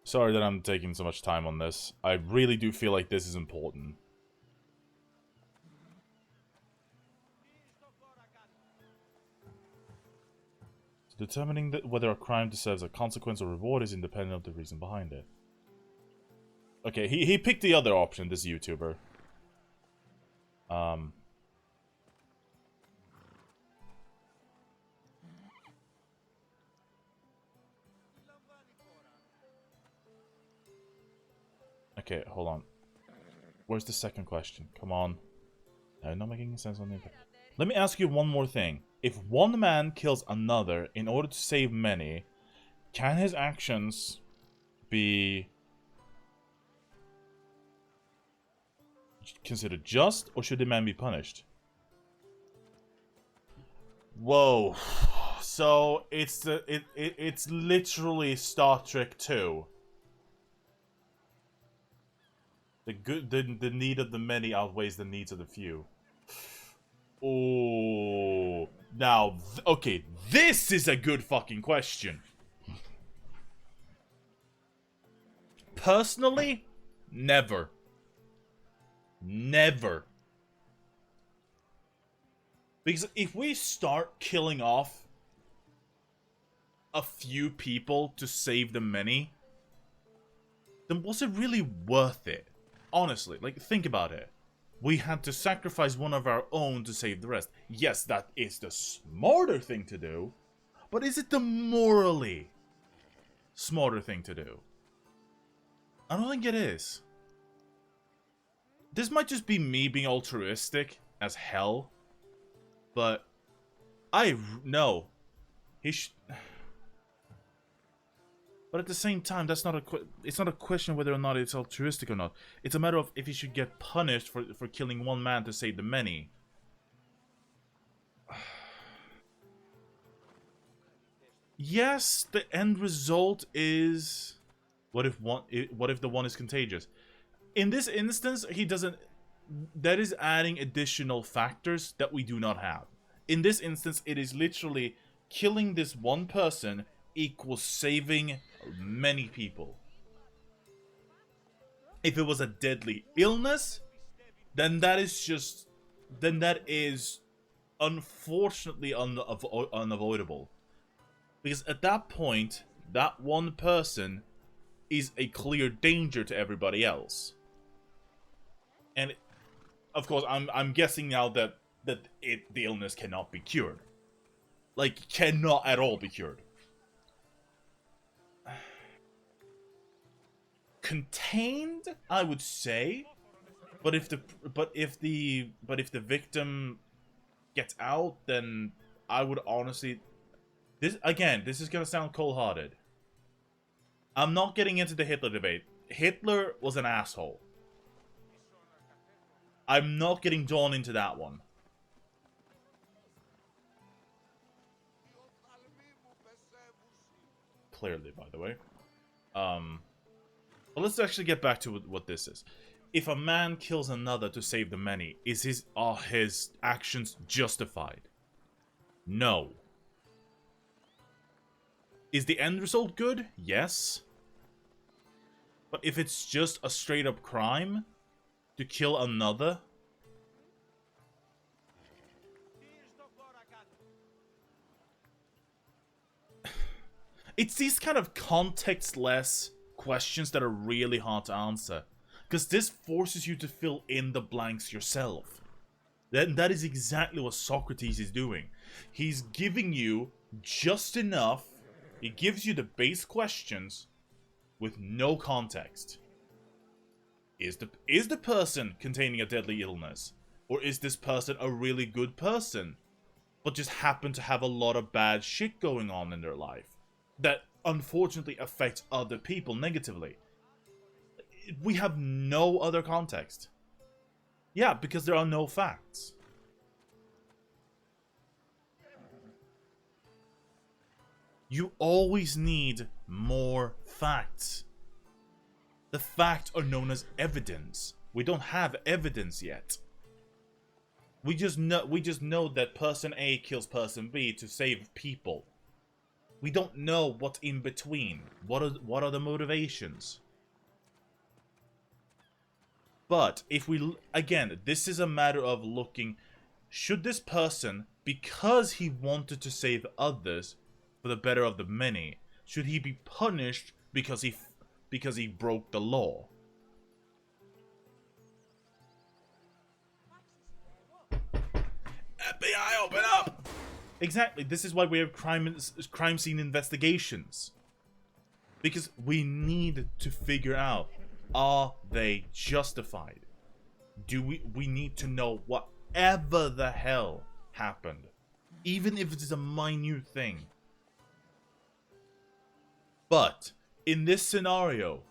Sorry that I'm taking so much time on this. I really do feel like this is important. Determining that whether a crime deserves a consequence or reward is independent of the reason behind it. Okay, he picked the other option, this YouTuber. Okay, hold on. Where's the second question? Come on. No, not making sense on the... Let me ask you one more thing. If one man kills another in order to save many, can his actions be considered just, or should the man be punished? Whoa. So it's it's literally Star Trek 2. The need of the many outweighs the needs of the few. Oh, now, okay, this is a good fucking question. Personally, never. Never. Because if we start killing off a few people to save the many, then was it really worth it? Honestly, like, think about it. We had to sacrifice one of our own to save the rest. Yes, that is the smarter thing to do, but is it the morally smarter thing to do? I don't think it is. This might just be me being altruistic as hell, but I know he should. But at the same time, that's not it's not a question whether or not it's altruistic or not. It's a matter of if he should get punished for killing one man to save the many. Yes, the end result is what if the one is contagious? In this instance, he doesn't. That is adding additional factors that we do not have. In this instance, it is literally killing this one person equals saving many people. If it was a deadly illness, then that is unfortunately unavoidable. Because at that point, that one person is a clear danger to everybody else. And of course, I'm guessing now that the illness cannot be cured. Like, cannot at all be cured. Contained, I would say, but if the victim gets out, then I would honestly, this is gonna sound cold-hearted. I'm not getting into the Hitler debate. Hitler was an asshole. I'm not getting drawn into that one. Clearly, by the way. But let's actually get back to what this is. If a man kills another to save the many, are his actions justified? No. Is the end result good? Yes. But if it's just a straight up crime to kill another, it's these kind of context-less questions that are really hard to answer, because this forces you to fill in the blanks yourself. That is exactly what Socrates is doing. He's giving you just enough. He gives you the base questions with no context. Is the person containing a deadly illness, or is this person a really good person but just happen to have a lot of bad shit going on in their life that unfortunately affects other people negatively? We have no other context. Yeah, because there are no facts. You always need more facts. The facts are known as evidence. We don't have evidence yet. We just know that person A kills person B to save people. We don't know what's in between. What are the motivations? But if we, again, this is a matter of looking, should this person, because he wanted to save others for the better of the many, should he be punished because he broke the law? FBI, open up! Exactly, this is why we have crime scene investigations. Because we need to figure out, are they justified? We need to know whatever the hell happened. Even if it is a minute thing. But, in this scenario,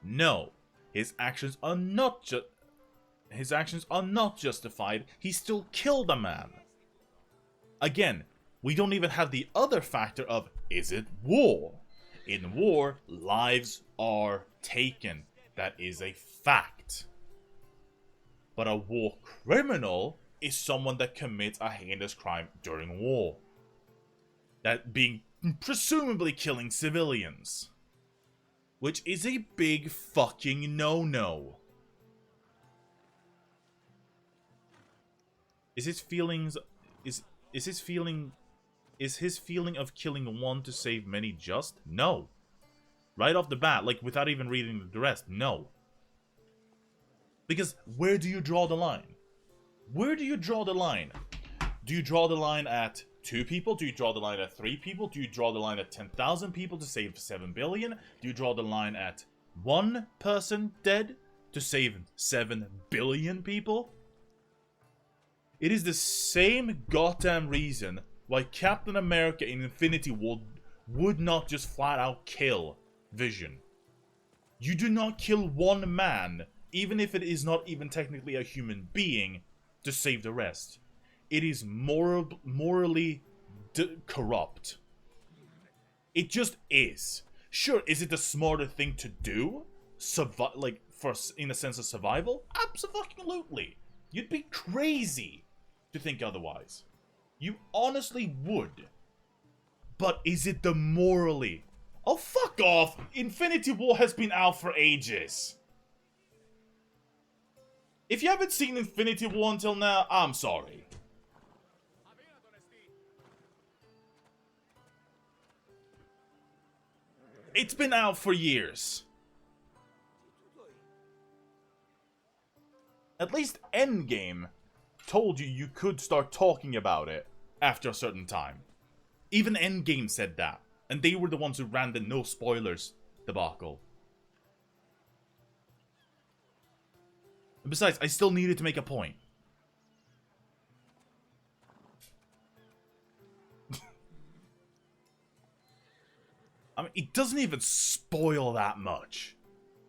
no. His actions are not justified. He still killed a man. Again, we don't even have the other factor of, is it war? In war, lives are taken. That is a fact. But a war criminal is someone that commits a heinous crime during war. That being presumably killing civilians. Which is a big fucking no-no. Is his feeling of killing one to save many just? No. Right off the bat, like without even reading the rest, no. Because where do you draw the line? Where do you draw the line? Do you draw the line at 2 people? Do you draw the line at 3 people? Do you draw the line at 10,000 people to save 7 billion? Do you draw the line at 1 person dead to save 7 billion people? It is the same goddamn reason why Captain America in Infinity War would not just flat out kill Vision. You do not kill one man, even if it is not even technically a human being, to save the rest. It is morally corrupt. It just is. Sure, is it the smarter thing to do? In a sense of survival? Absolutely. You'd be crazy to think otherwise. You honestly would. But is it the morally? Oh, fuck off! Infinity War has been out for ages. If you haven't seen Infinity War until now, I'm sorry. It's been out for years. At least Endgame told you could start talking about it after a certain time. Even Endgame said that. And they were the ones who ran the no spoilers debacle. And besides, I still needed to make a point. I mean, it doesn't even spoil that much.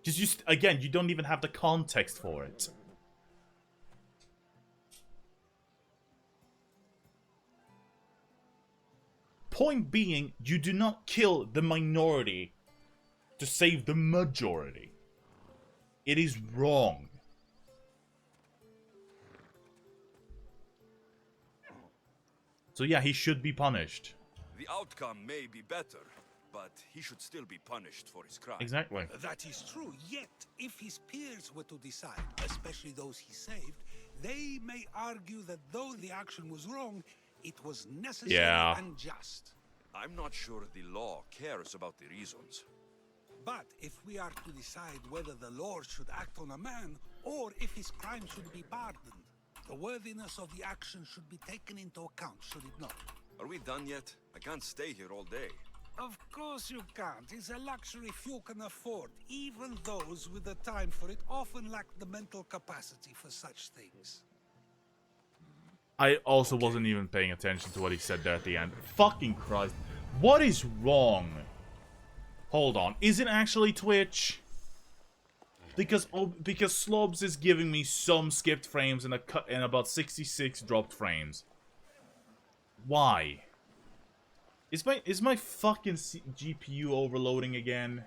Because again, you don't even have the context for it. Point being, you do not kill the minority to save the majority. It is wrong. So yeah, he should be punished. The outcome may be better, but he should still be punished for his crime. Exactly. That is true, yet if his peers were to decide, especially those he saved, they may argue that though the action was wrong, it was necessary and just. I'm not sure the law cares about the reasons. But if we are to decide whether the law should act on a man, or if his crime should be pardoned, the worthiness of the action should be taken into account, should it not? Are we done yet? I can't stay here all day. Of course you can't. It's a luxury few can afford. Even those with the time for it often lack the mental capacity for such things. I also wasn't even paying attention to what he said there at the end. Fucking Christ. What is wrong? Hold on. Is it actually Twitch? Because Slobs is giving me some skipped frames and about 66 dropped frames. Why? Is my fucking GPU overloading again?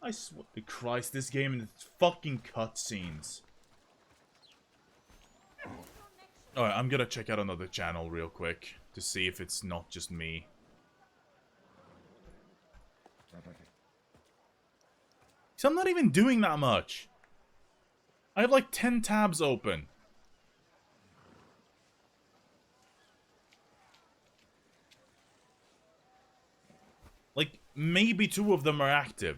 I swear to Christ, this game and its fucking cutscenes. Alright, I'm gonna check out another channel real quick to see if it's not just me. So I'm not even doing that much. I have like 10 tabs open. Like, maybe 2 of them are active.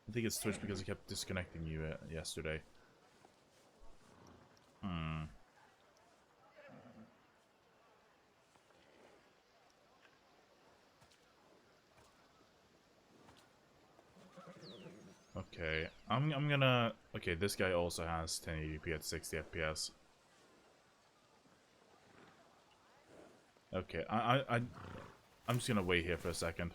I think it's Twitch because he kept disconnecting you yesterday. Okay, I'm gonna... Okay, this guy also has 1080p at 60 FPS. Okay, I'm just gonna wait here for a second.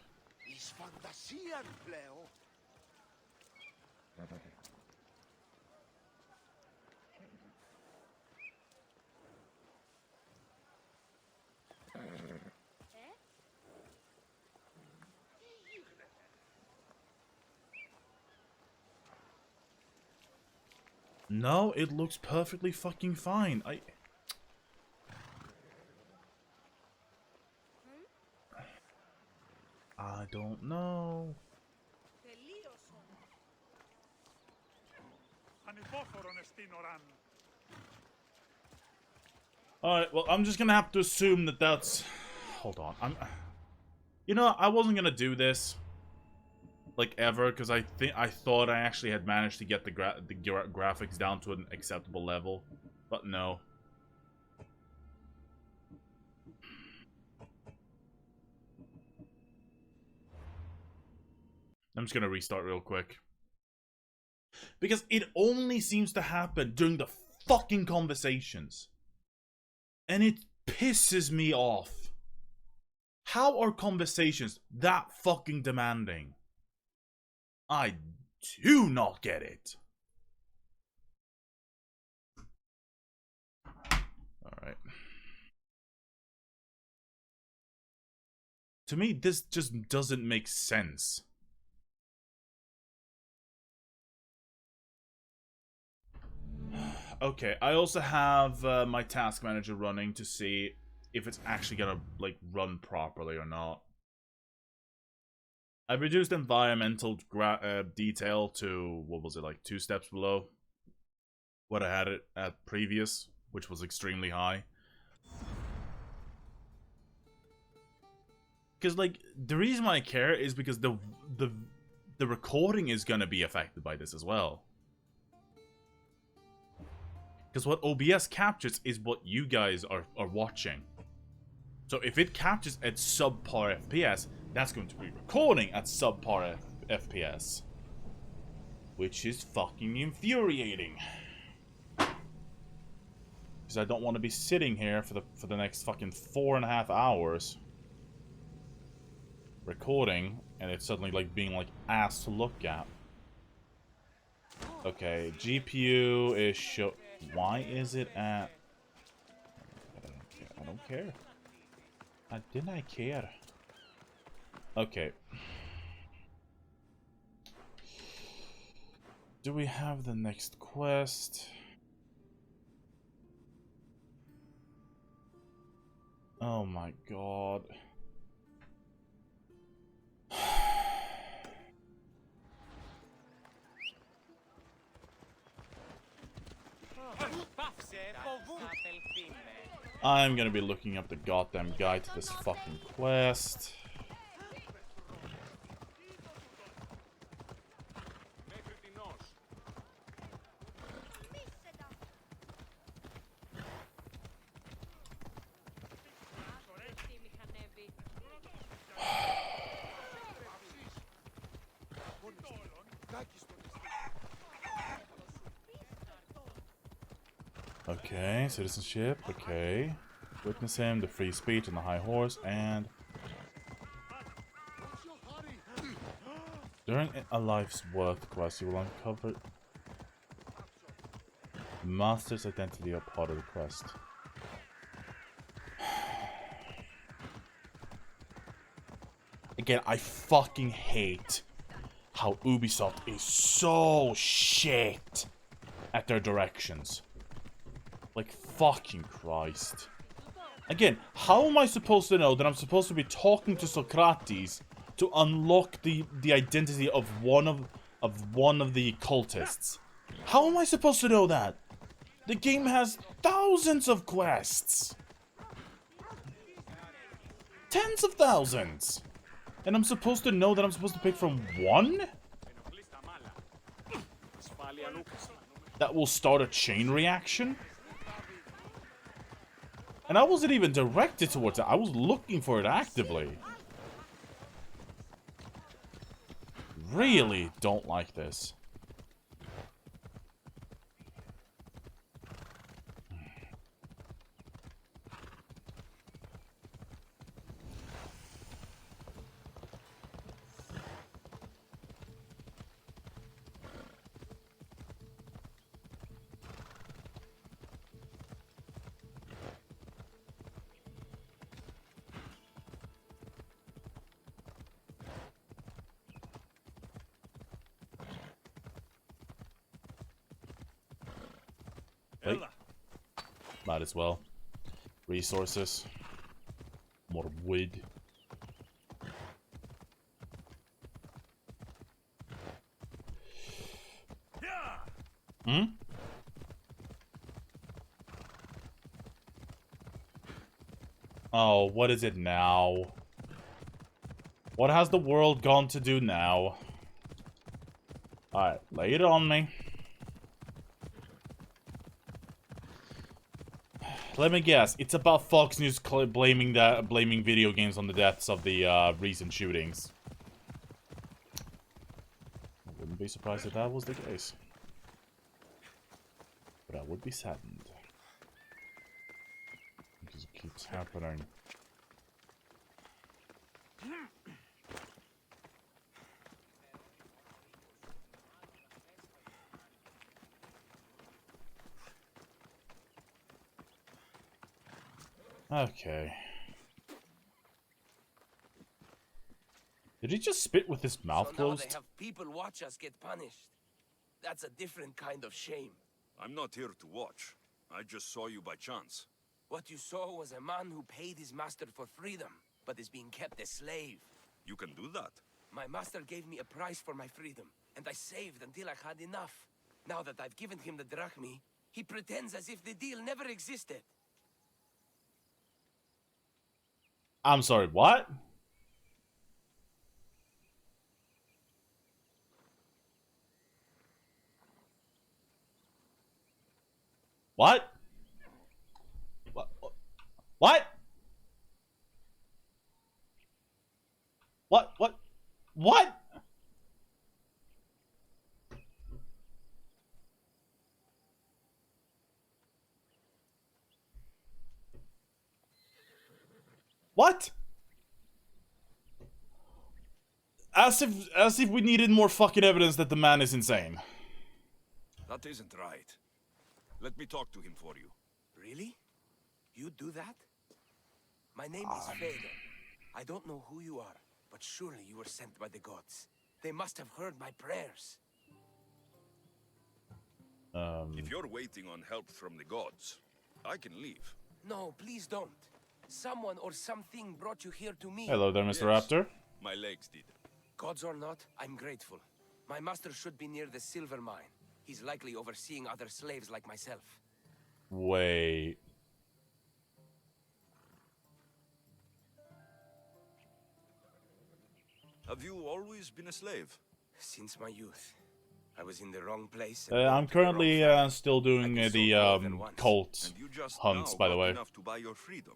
No, it looks perfectly fucking fine. I don't know. Alright, well, I'm just gonna have to assume that that's... Hold on, You know, I wasn't gonna do this, like, ever, because I thought I actually had managed to get the graphics down to an acceptable level, but no. I'm just gonna restart real quick. Because it only seems to happen during the fucking conversations. And it pisses me off. How are conversations that fucking demanding? I do not get it. Alright. To me, this just doesn't make sense. Okay, I also have my task manager running to see if it's actually gonna, like, run properly or not. I've reduced environmental detail to, what was it, like 2 steps below what I had it at previous, which was extremely high. Because, like, the reason why I care is because the recording is gonna be affected by this as well. Because what OBS captures is what you guys are watching. So if it captures at subpar FPS, that's going to be recording at subpar FPS. Which is fucking infuriating. Because I don't want to be sitting here for the next fucking 4.5 hours recording, and it's suddenly like being like ass to look at. Okay, GPU is show. Why is it at? I don't care. Didn't I care? Okay. Do we have the next quest? Oh my god. I'm gonna be looking up the goddamn guide to this fucking quest. Okay, citizenship, okay. Witness him, the free speech on the high horse, and... During a life's worth quest, you will uncover... Master's identity or part of the quest. Again, I fucking hate how Ubisoft is so shit at their directions. Like, fucking Christ. Again, how am I supposed to know that I'm supposed to be talking to Socrates to unlock the identity of one of the cultists? How am I supposed to know that? The game has thousands of quests. Tens of thousands. And I'm supposed to know that I'm supposed to pick from one? That will start a chain reaction? And I wasn't even directed towards it. I was looking for it actively. really don't like this. Wait. Might as well. Resources. More wood. Hmm? Oh, what is it now? What has the world gone to do now? Alright, lay it on me. Let me guess. It's about Fox News blaming video games on the deaths of the recent shootings. I wouldn't be surprised if that was the case. But I would be saddened. Because it keeps happening. Okay. Did he just spit with his mouth closed? Now they have people watch us get punished. That's a different kind of shame. I'm not here to watch. I just saw you by chance. What you saw was a man who paid his master for freedom, but is being kept a slave. You can do that. My master gave me a price for my freedom, and I saved until I had enough. Now that I've given him the drachmi, he pretends as if the deal never existed. I'm sorry, what? What? What? What? What? What? What? What? As if we needed more fucking evidence that the man is insane. That isn't right. Let me talk to him for you. Really? You do that? My name is Fedor. I don't know who you are, but surely you were sent by the gods. They must have heard my prayers. If you're waiting on help from the gods, I can leave. No, please don't. Someone or something brought you here to me. Hello there, Mr. Yes. Raptor. My legs did. Gods or not, I'm grateful. My master should be near the silver mine. He's likely overseeing other slaves like myself. Wait. Have you always been a slave? Since my youth. I was in the wrong place. I'm currently still doing the cult And you just hunts, now by the got way. enough to buy your freedom.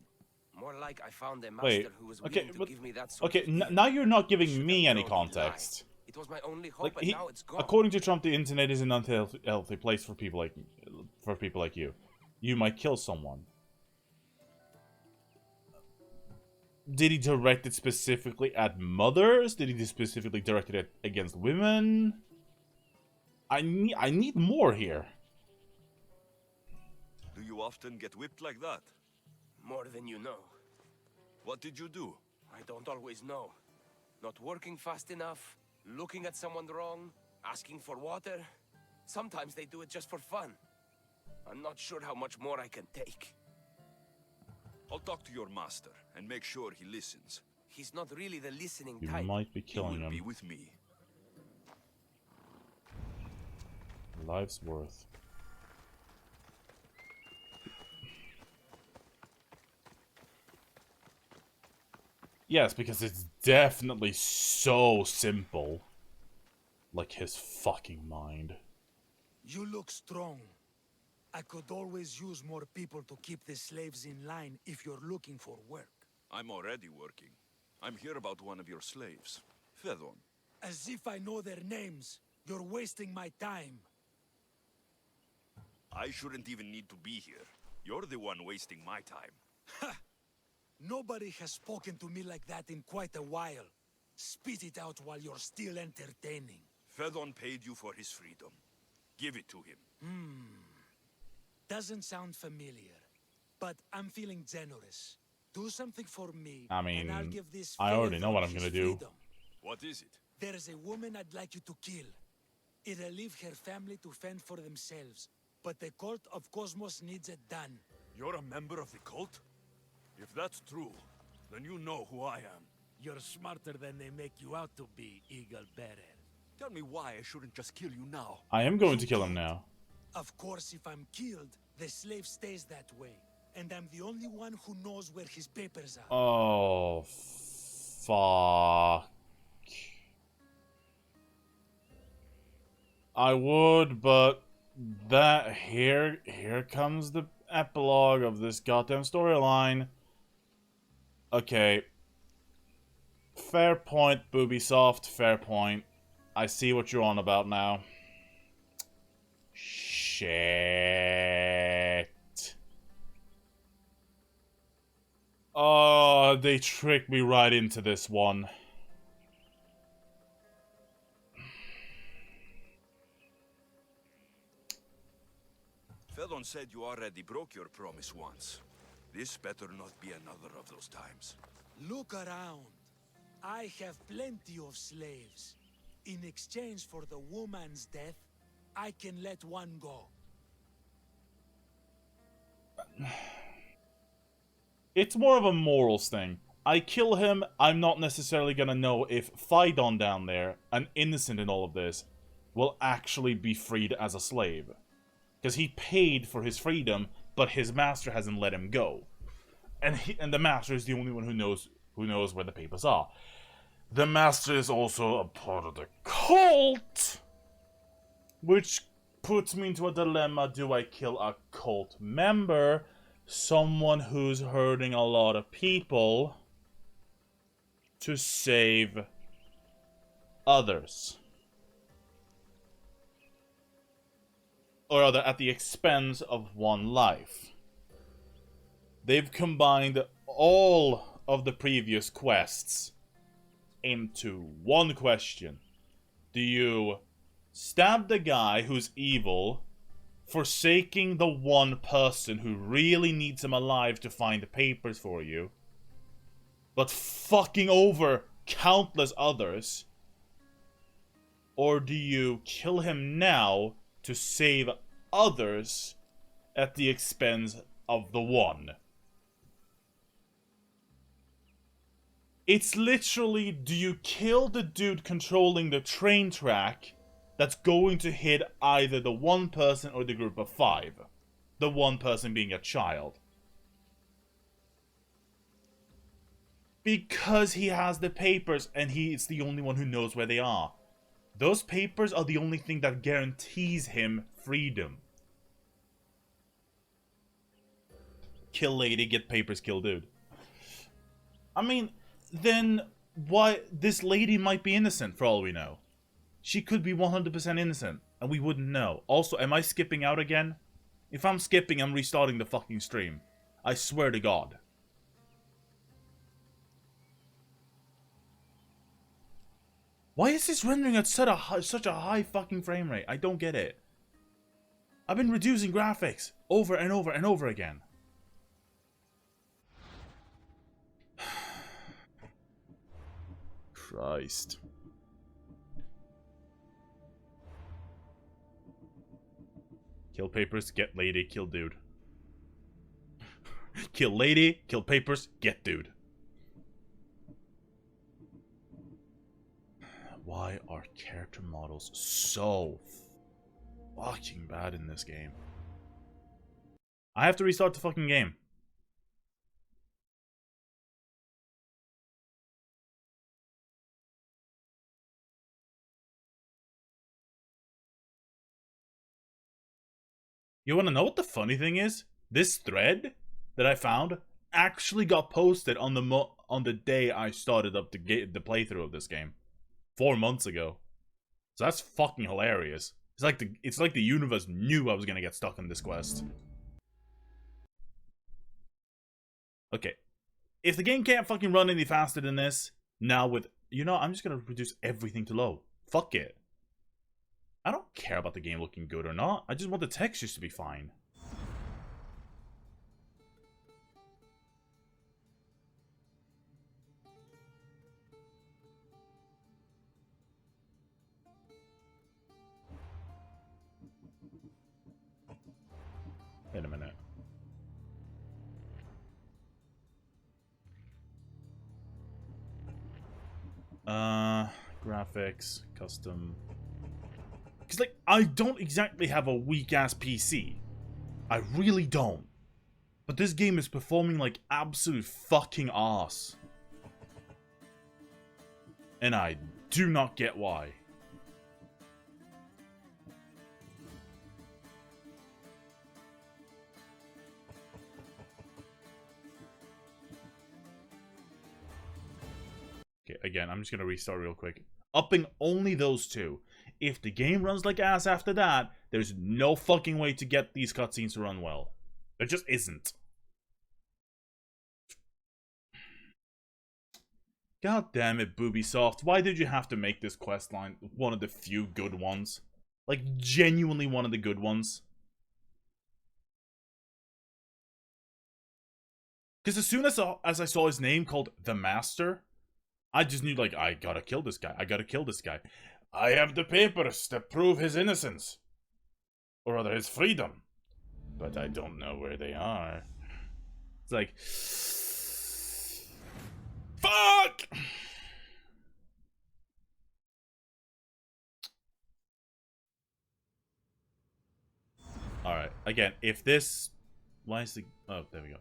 More like I found a master Wait, who was okay, willing to but give me that sort okay, of deal. now you're not giving Should me have any known he'd lie. context. It was my only hope, Like and now it's gone. according to Trump, the internet is an unhealthy place for people like you. You might kill someone. Did he direct it specifically at mothers? Did he specifically direct it against women? I need more here. Do you often get whipped like that? More than you know. What did you do? I don't always know. Not working fast enough, looking at someone wrong, asking for water. Sometimes they do it just for fun. I'm not sure how much more I can take. I'll talk to your master and make sure he listens. He's not really the listening You type. might be He killing will him. be with me. Life's worth. Yes, because it's definitely so simple. Like his fucking mind. You look strong. I could always use more people to keep the slaves in line if you're looking for work. I'm already working. I'm here about one of your slaves, Fedon. As if I know their names. You're wasting my time. I shouldn't even need to be here. You're the one wasting my time. Nobody has spoken to me like that in quite a while. Spit it out while you're still entertaining. Fedon paid you for his freedom. Give it to him. Doesn't sound familiar. But I'm feeling generous. Do something for me, I and I'll mean, give this I already know what I'm his gonna do. freedom. What is it? There's a woman I'd like you to kill. It'll leave her family to fend for themselves. But the Cult of Cosmos needs it done. You're a member of the cult? If that's true, then you know who I am. You're smarter than they make you out to be, Eagle Bearer. Tell me why I shouldn't just kill you now. I am going to kill him now. Of course, if I'm killed, the slave stays that way. And I'm the only one who knows where his papers are. Oh, fuck. I would, but that here comes the epilogue of this goddamn storyline. Okay. Fair point, Boobysoft, fair point. I see what you're on about now. Shit. Oh, they tricked me right into this one. Fedon said you already broke your promise once. This better not be another of those times. Look around. I have plenty of slaves. In exchange for the woman's death, I can let one go. It's more of a morals thing. I kill him, I'm not necessarily gonna know if Phaidon down there, an innocent in all of this, will actually be freed as a slave. Because he paid for his freedom, but his master hasn't let him go. And the master is the only one who knows where the papers are. The master is also a part of the cult, which puts me into a dilemma. Do I kill a cult member, someone who's hurting a lot of people, to save others? Or rather, at the expense of one life. They've combined all of the previous quests into one question. Do you stab the guy who's evil, forsaking the one person who really needs him alive to find the papers for you, but fucking over countless others? Or do you kill him now to save others at the expense of the one? It's literally, do you kill the dude controlling the train track that's going to hit either the one person or the group of 5? The one person being a child. Because he has the papers and he is the only one who knows where they are. Those papers are the only thing that guarantees him freedom. Kill lady, get papers, kill dude. I mean, then why? This lady might be innocent for all we know. She could be 100% innocent, and we wouldn't know. Also, am I skipping out again? If I'm skipping, I'm restarting the fucking stream. I swear to God. Why is this rendering at such a high fucking frame rate? I don't get it. I've been reducing graphics over and over and over again. Christ. Kill papers, get lady, kill dude. Kill lady, kill papers, get dude. Why are character models so fucking bad in this game? I have to restart the fucking game. You wanna know what the funny thing is? This thread that I found actually got posted on the day I started up the playthrough of this game. 4 months ago. So that's fucking hilarious. It's like the universe knew I was gonna get stuck on this quest. Okay. If the game can't fucking run any faster than this, now with... You know, I'm just gonna reduce everything to low. Fuck it. I don't care about the game looking good or not. I just want the textures to be fine. Wait a minute. Graphics, custom. Because, like, I don't exactly have a weak-ass PC. I really don't. But this game is performing like absolute fucking arse. And I do not get why. Okay, again, I'm just gonna restart real quick. Upping only those two. If the game runs like ass after that, there's no fucking way to get these cutscenes to run well. There just isn't. God damn it, Ubisoft. Why did you have to make this questline one of the few good ones? Like, genuinely one of the good ones. Because as soon as I saw his name called The Master, I just knew, like, I gotta kill this guy. I gotta kill this guy. I have the papers to prove his innocence. Or rather, his freedom. But I don't know where they are. It's like... Fuck! Alright, again, if this... Why is the... Oh, there we go.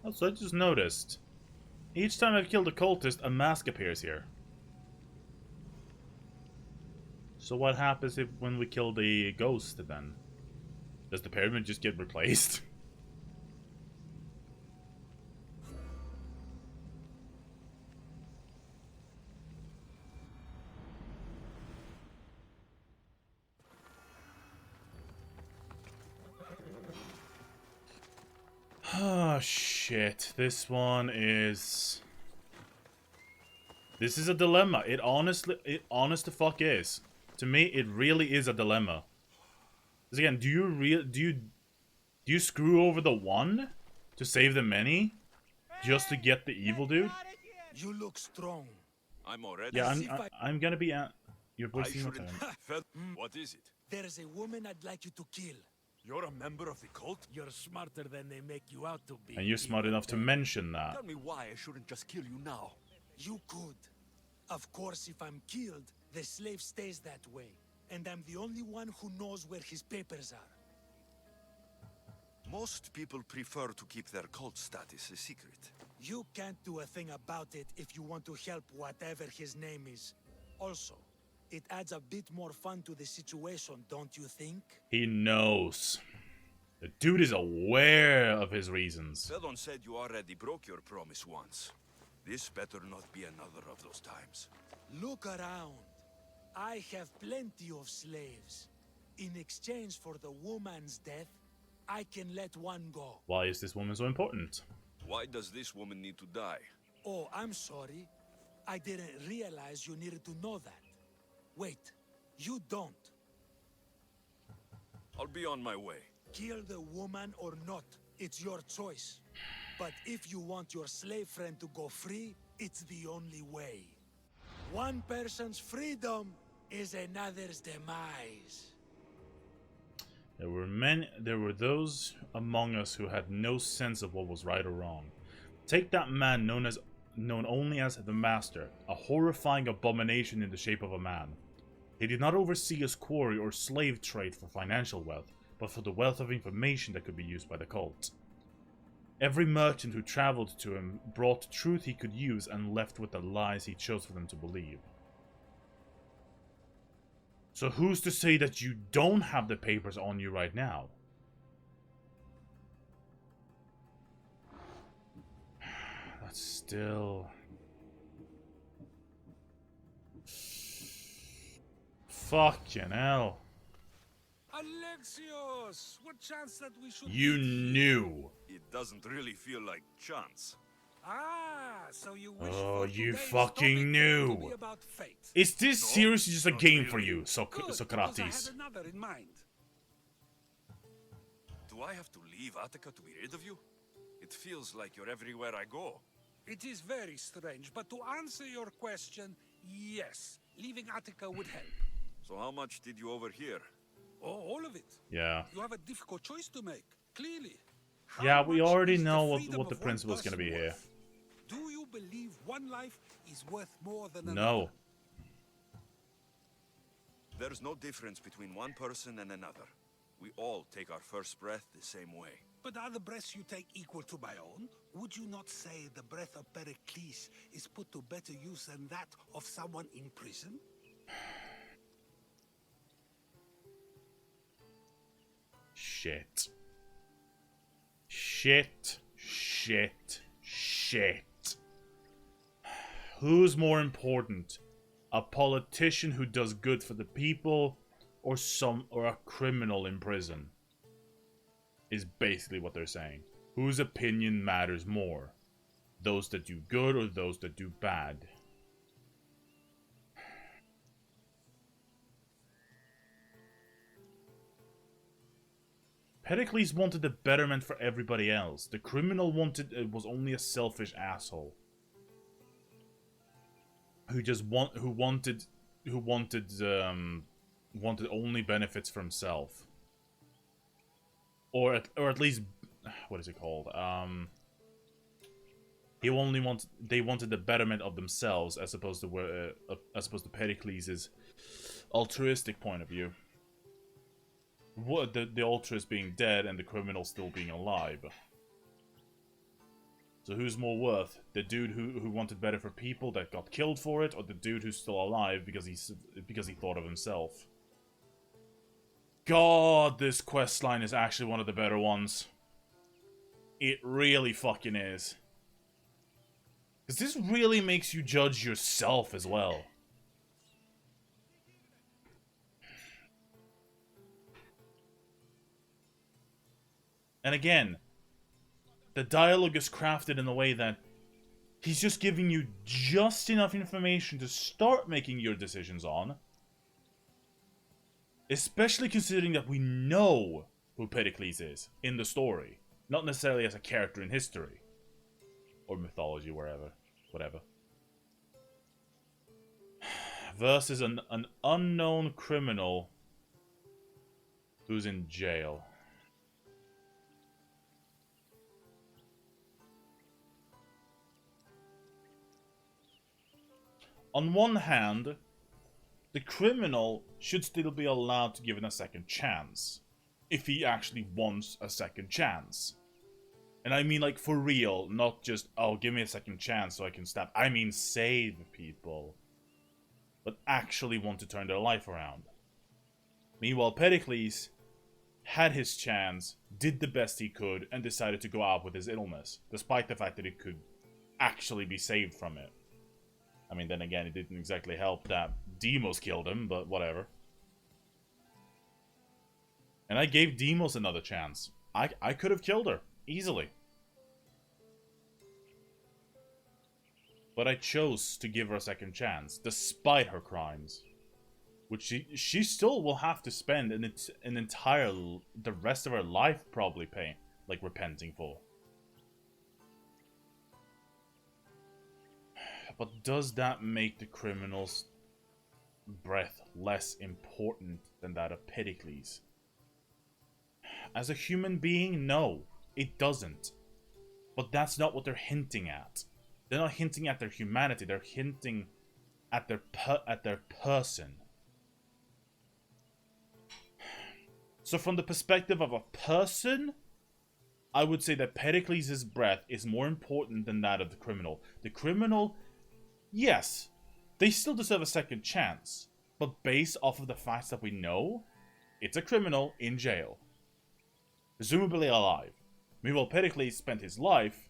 Also, I just noticed, each time I've killed a cultist, a mask appears here. So what happens when we kill the ghost then? Does the pyramid just get replaced? Oh shit, this one is... This is a dilemma. It honest to fuck is. To me, it really is a dilemma. Because again, do you screw over the one to save the many just to get the evil dude? You look strong. I'm already... Yeah, I'm gonna be at... You're I wasting my shouldn't time. have felt... What is it? There's a woman I'd like you to kill. You're a member of the cult? You're smarter than they make you out to be. And you're smart enough to mention that. Tell me why I shouldn't just kill you now. You could. Of course, if I'm killed, the slave stays that way. And I'm the only one who knows where his papers are. Most people prefer to keep their cult status a secret. You can't do a thing about it if you want to help whatever his name is. Also, it adds a bit more fun to the situation, don't you think? He knows. The dude is aware of his reasons. Felon said you already broke your promise once. This better not be another of those times. Look around. I have plenty of slaves. In exchange for the woman's death, I can let one go. Why is this woman so important? Why does this woman need to die? Oh, I'm sorry. I didn't realize you needed to know that. Wait, you don't. I'll be on my way. Kill the woman or not, it's your choice. But if you want your slave friend to go free, it's the only way. One person's freedom is another's demise. There were those among us who had no sense of what was right or wrong. Take that man known only as the Master, a horrifying abomination in the shape of a man. He did not oversee his quarry or slave trade for financial wealth, but for the wealth of information that could be used by the cult. Every merchant who traveled to him brought truth he could use and left with the lies he chose for them to believe. So who's to say that you don't have the papers on you right now? That's still... Fucking hell. Alexios! What chance that we should... You knew. It doesn't really feel like chance. Ah, so you wish Oh, for you today's fucking topic knew. to be about fate. Is this No, seriously just a not game for really. you, Good, because I Socrates? had another in mind. Do I have to leave Attica to be rid of you? It feels like you're everywhere I go. It is very strange, but to answer your question, yes, leaving Attica would help. So how much did you overhear? Oh, all of it. Yeah. You have a difficult choice to make, clearly. How Yeah, we much already is the know freedom what the of one principle's gonna person be here. worth? Do you believe one life is worth more than another? No. There's no difference between one person and another. We all take our first breath the same way. But are the breaths you take equal to my own? Would you not say the breath of Pericles is put to better use than that of someone in prison? Shit. Shit. Shit. Shit. Who's more important? A politician who does good for the people, or a criminal in prison? Is basically what they're saying. Whose opinion matters more? Those that do good or those that do bad? Pericles wanted the betterment for everybody else. The criminal was only a selfish asshole who wanted only benefits for himself, or at least, what is it called? They wanted the betterment of themselves, as opposed to Pericles' altruistic point of view. What the altruist being dead and the criminal still being alive. So who's more worth? The dude who wanted better for people that got killed for it, or the dude who's still alive because he thought of himself? God, this questline is actually one of the better ones. It really fucking is. Because this really makes you judge yourself as well. And again, the dialogue is crafted in a way that he's just giving you just enough information to start making your decisions on. Especially considering that we know who Pericles is in the story. Not necessarily as a character in history. Or mythology, whatever. Versus an unknown criminal who's in jail. On one hand, the criminal should still be allowed to give it a second chance. If he actually wants a second chance. And I mean like for real, not just, oh, give me a second chance so I can stab. I mean save people. But actually want to turn their life around. Meanwhile, Pericles had his chance, did the best he could, and decided to go out with his illness. Despite the fact that he could actually be saved from it. I mean, then again, it didn't exactly help that Demos killed him, but whatever. And I gave Demos another chance. I could have killed her, easily. But I chose to give her a second chance, despite her crimes. Which she still will have to spend the rest of her life probably repenting for. But does that make the criminal's breath less important than that of Pericles? As a human being, no, it doesn't. But that's not what they're hinting at. They're not hinting at their humanity, they're hinting at their person. So from the perspective of a person, I would say that Pericles' breath is more important than that of the criminal. The criminal, yes, they still deserve a second chance, but based off of the facts that we know, it's a criminal in jail. Presumably alive. Meanwhile, Pericles spent his life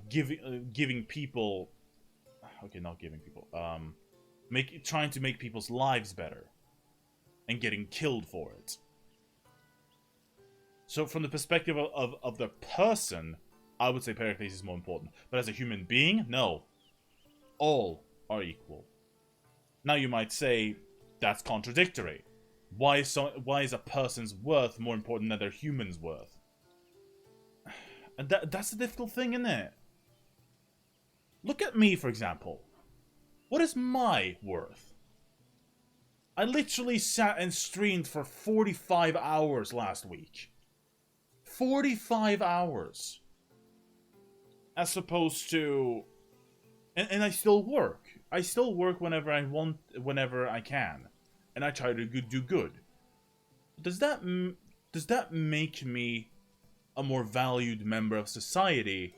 giving people... Okay, not giving people. Trying to make people's lives better. And getting killed for it. So from the perspective of the person, I would say Pericles is more important. But as a human being, no. All are equal. Now you might say, that's contradictory. Why is a person's worth more important than their human's worth? And that's the difficult thing, isn't it? Look at me, for example. What is my worth? I literally sat and streamed for 45 hours last week. 45 hours. As opposed to... And I still work. I still work whenever I want, whenever I can. And I try to do good. Does that make me a more valued member of society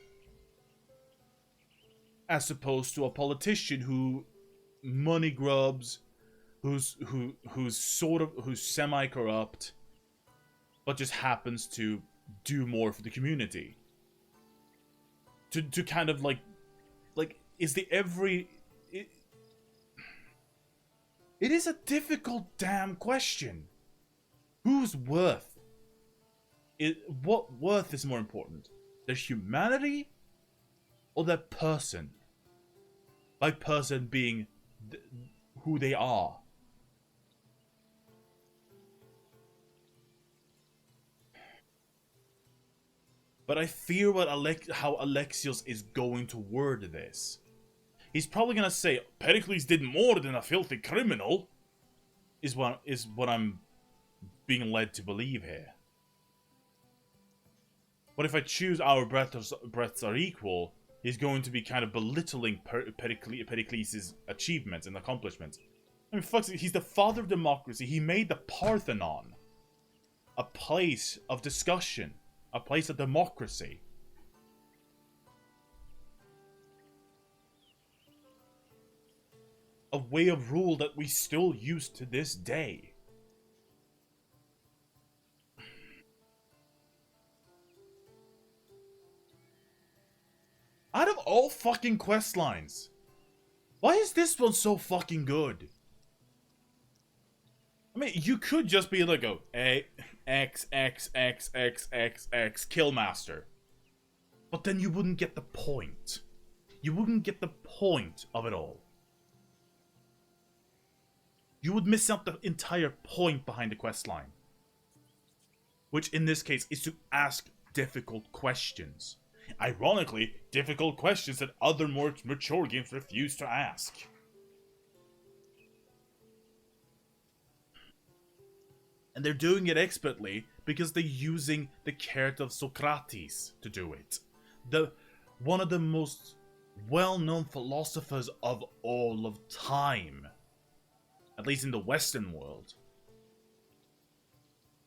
as opposed to a politician who money grubs, who's semi-corrupt, but just happens to do more for the community? To kind of like is the every... It is a difficult damn question. Whose worth? What worth is more important? Their humanity or their person? By person being who they are. But I fear how Alexios is going to word this. He's probably gonna say, Pericles did more than a filthy criminal, is what I'm being led to believe here. But if I choose our breaths are equal, he's going to be kind of belittling Pericles' achievements and accomplishments. I mean, fuck, he's the father of democracy. He made the Parthenon a place of discussion, a place of democracy. A way of rule that we still use to this day. Out of all fucking quest lines, why is this one so fucking good? I mean, you could just be like a X Killmaster. But then you wouldn't get the point. You wouldn't get the point of it all. You would miss out the entire point behind the questline. Which in this case is to ask difficult questions. Ironically, difficult questions that other more mature games refuse to ask. And they're doing it expertly because they're using the character of Socrates to do it. One of the most well-known philosophers of all of time. At least in the Western world.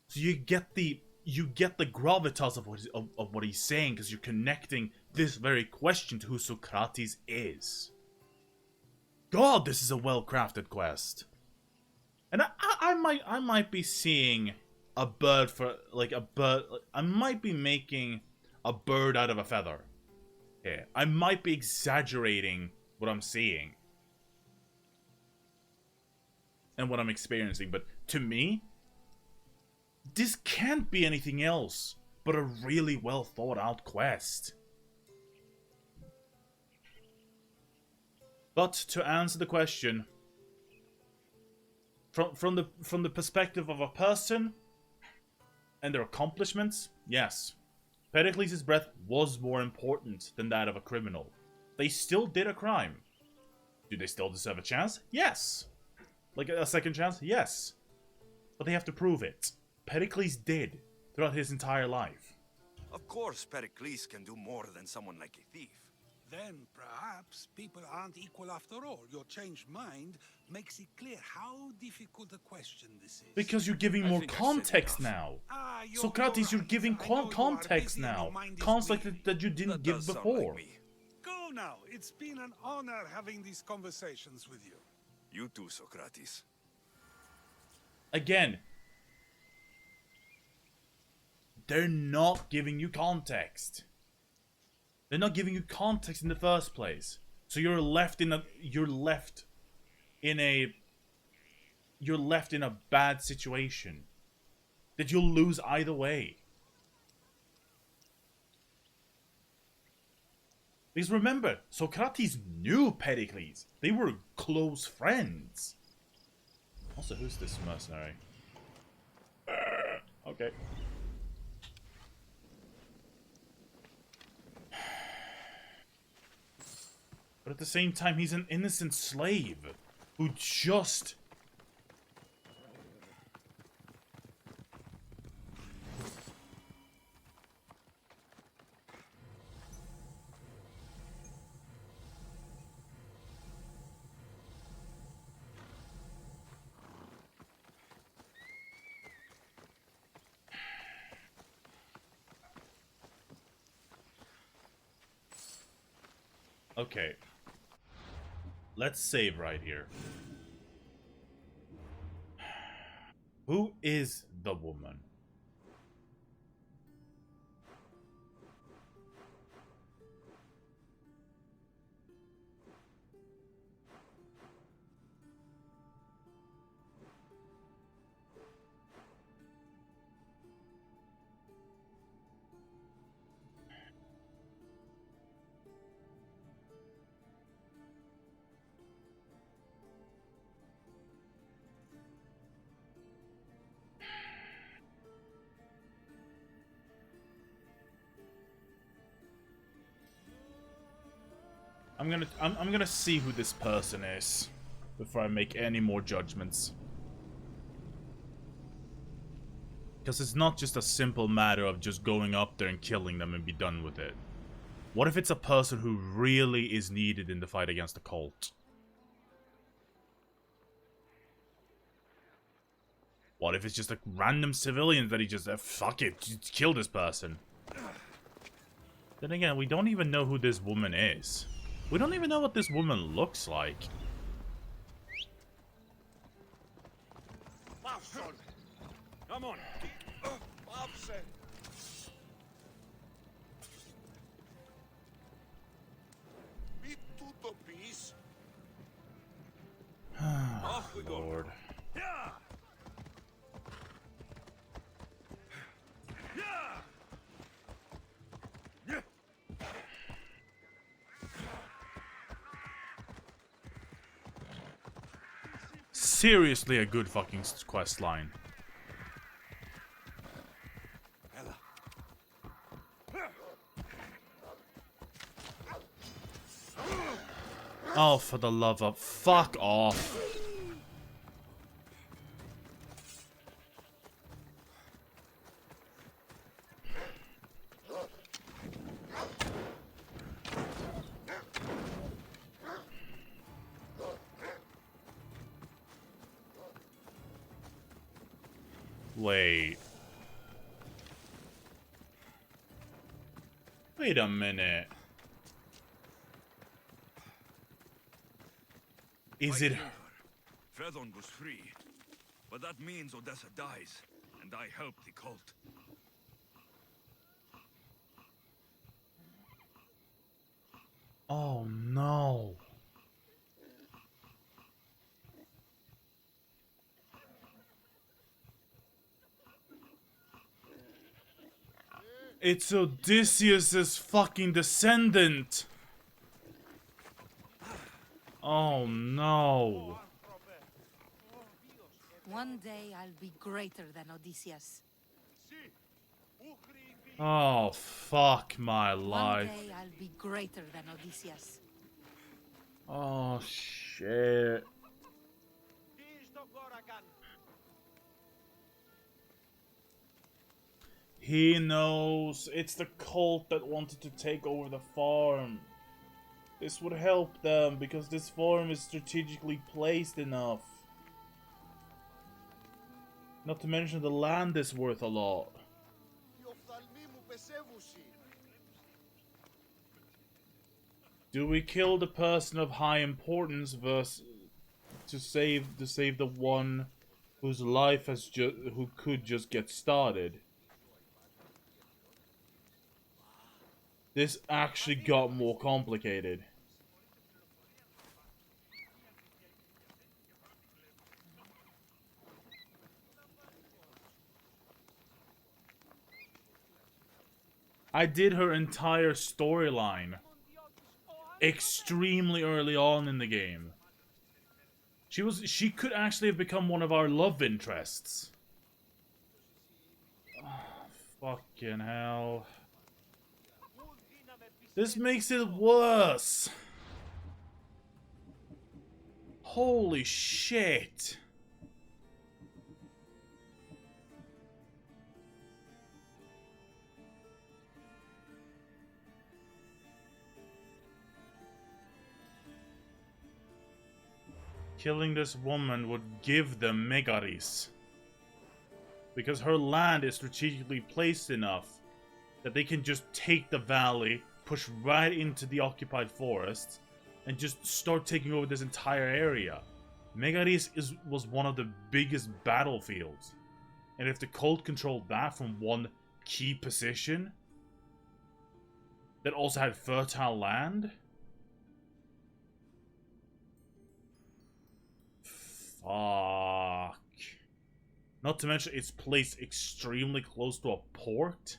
So you get the gravitas of what he's saying because you're connecting this very question to who Socrates is. God, this is a well-crafted quest. And I might be seeing a bird for like a bird. I might be making a bird out of a feather. Here, I might be exaggerating what I'm seeing. And what I'm experiencing, but to me, this can't be anything else but a really well thought out quest. But to answer the question, from the perspective of a person and their accomplishments, yes, Pericles' breath was more important than that of a criminal. They still did a crime. Do they still deserve a chance? Yes. Like a second chance? Yes. But they have to prove it. Pericles did throughout his entire life. Of course, Pericles can do more than someone like a thief. Then perhaps people aren't equal after all. Your changed mind makes it clear how difficult a question this is. Because you're giving more context now. Socrates, you're giving context now. Context that you didn't give before. Go now. It's been an honor having these conversations with you. You too, Socrates. Again, they're not giving you context. They're not giving you context in the first place. So you're left in a bad situation that you'll lose either way. Because remember, Socrates knew Pericles. They were close friends. Also, who's this mercenary? Okay. But at the same time, he's an innocent slave who just... Okay. Let's save right here. Who is the woman? I'm gonna see who this person is before I make any more judgments. Because it's not just a simple matter of just going up there and killing them and be done with it. What if it's a person who really is needed in the fight against the cult? What if it's just a random civilian that he just, fuck it, just kill this person? Then again, we don't even know who this woman is. We don't even know what this woman looks like. Come on. Be tutto peace. Off we go. Lord. Yeah. Yeah. Yeah. Seriously a good fucking quest line. Oh, for the love of... Fuck off. Wait. Wait a minute. Is it... Fredon was free, but that means Odessa dies, and I help the cult. Oh no. It's Odysseus's fucking descendant. Oh no. One day I'll be greater than Odysseus. Oh fuck my One life. day I'll be greater than Odysseus. Oh shit. He knows it's the cult that wanted to take over the farm. This would help them, because this farm is strategically placed enough. Not to mention the land is worth a lot. Do we kill the person of high importance versus to save the one whose life has who could just get started? This actually got more complicated. I did her entire storyline extremely early on in the game. She could actually have become one of our love interests. Oh, fucking hell. This makes it worse. Holy shit. Killing this woman would give them Megaris. Because her land is strategically placed enough that they can just take the valley, push right into the occupied forests, and just start taking over this entire area. Megaris was one of the biggest battlefields. And if the cult controlled that from one key position, that also had fertile land, fuck. Not to mention it's placed extremely close to a port.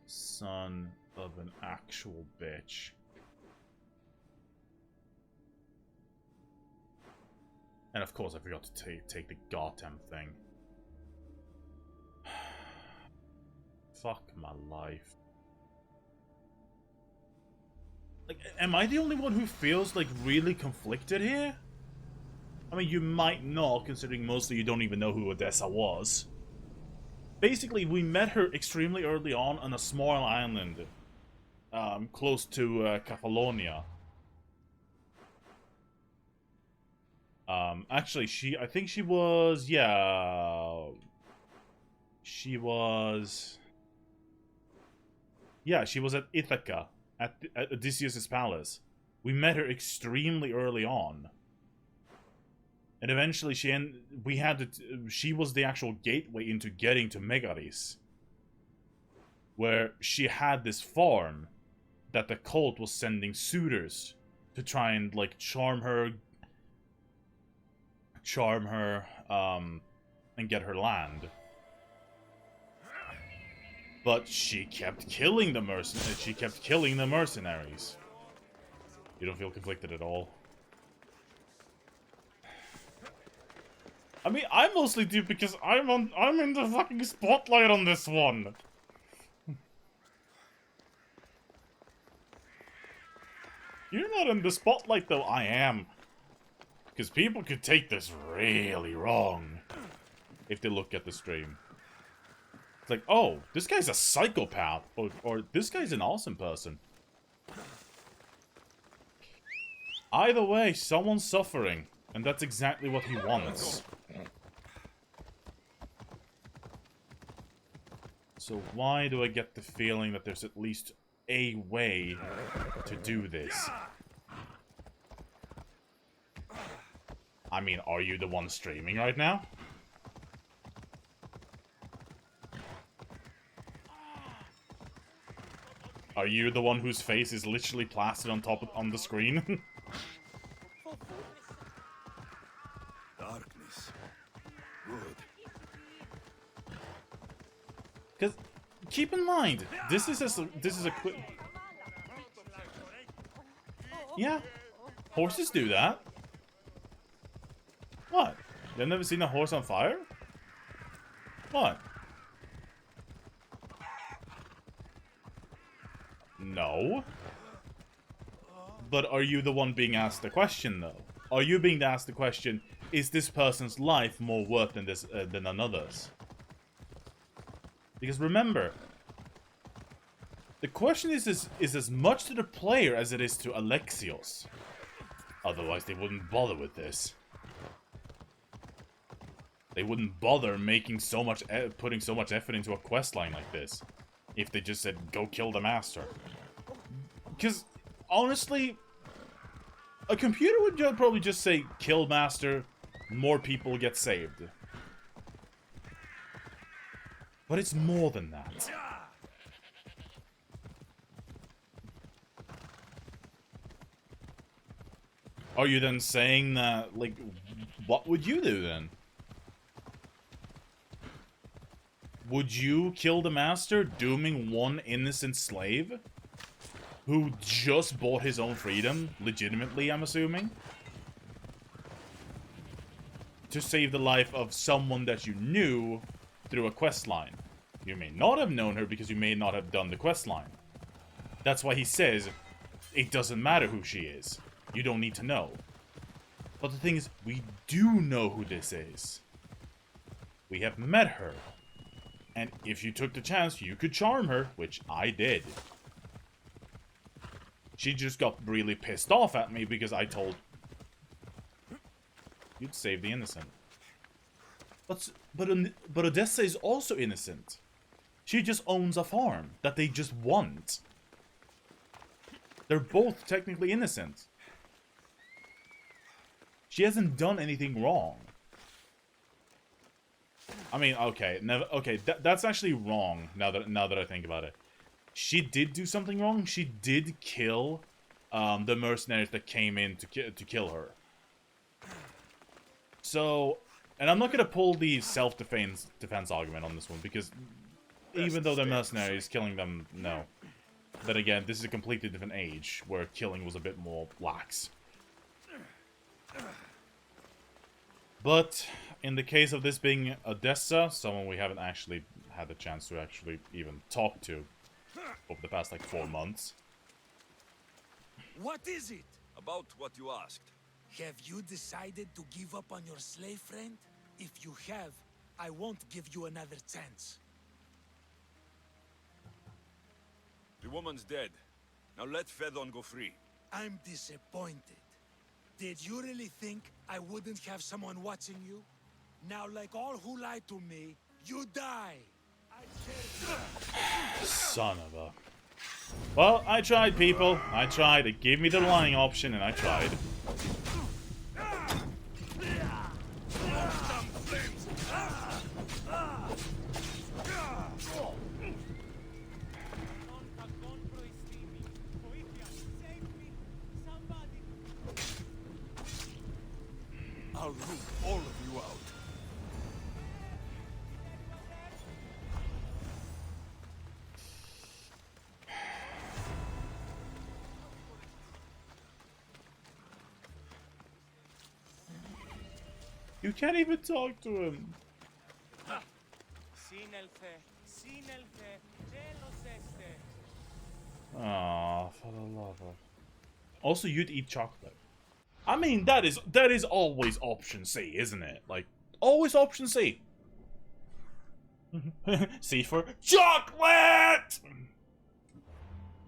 Son of an actual bitch. And of course I forgot to take the goddamn thing. Fuck my life. Like, am I the only one who feels, like, really conflicted here? I mean, you might not, considering most of you don't even know who Odessa was. Basically, we met her extremely early on a small island, close to Catalonia. Actually, I think she was, yeah... She was at Ithaca, at Odysseus' palace. We met her extremely early on. And eventually she was the actual gateway into getting to Megaris. Where she had this farm that the cult was sending suitors to try and, like, charm her, and get her land. But she kept killing the mercenaries. You don't feel conflicted at all? I mean, I mostly do because I'm in the fucking spotlight on this one. You're not in the spotlight though. I am. Because people could take this really wrong if they look at the stream. It's like, oh, this guy's a psychopath, or this guy's an awesome person. Either way, someone's suffering, and that's exactly what he wants. So why do I get the feeling that there's at least a way to do this? I mean, are you the one streaming right now? Are you the one whose face is literally plastered on the screen? Darkness. Good. Because keep in mind, this is a quick. Yeah, horses do that. What? You've never seen a horse on fire? What? No. But are you the one being asked the question, though? are you being asked the question, is this person's life more worth than than another's? Because remember, the question is as much to the player as it is to Alexios. Otherwise, they wouldn't bother with this. They wouldn't bother making so much, putting so much effort into a questline like this, if they just said, "Go kill the master." Because honestly, a computer would probably just say, "Kill master," more people get saved. But it's more than that. Are you then saying that, like, what would you do then? Would you kill the master, dooming one innocent slave? Who just bought his own freedom, legitimately, I'm assuming? To save the life of someone that you knew through a questline. You may not have known her because you may not have done the questline. That's why he says, it doesn't matter who she is. You don't need to know. But the thing is, we do know who this is. We have met her. And if you took the chance, you could charm her, which I did. She just got really pissed off at me because I told... You'd save the innocent. But Odessa is also innocent. She just owns a farm that they just want. They're both technically innocent. She hasn't done anything wrong. I mean, okay, that's actually wrong. Now that I think about it, she did do something wrong. She did kill the mercenaries that came in to kill her. So, and I'm not gonna pull the self-defense argument on this one because even though they're mercenaries, killing them, no. Then again, this is a completely different age where killing was a bit more lax. But in the case of this being Odessa, someone we haven't actually had the chance to actually even talk to over the past like 4 months. What is it? About what you asked. Have you decided to give up on your slave friend? If you have, I won't give you another chance. The woman's dead. Now let Fedon go free. I'm disappointed. Did you really think I wouldn't have someone watching you? Now, like all who lied to me, you die! Son of a... Well, I tried, people. I tried. It gave me the lying option, and I tried. I'll root all of you out. You can't even talk to him. Aww, for the love of... Also, you'd eat chocolate. I mean, that is always option C, isn't it? Like, always option C. C for chocolate!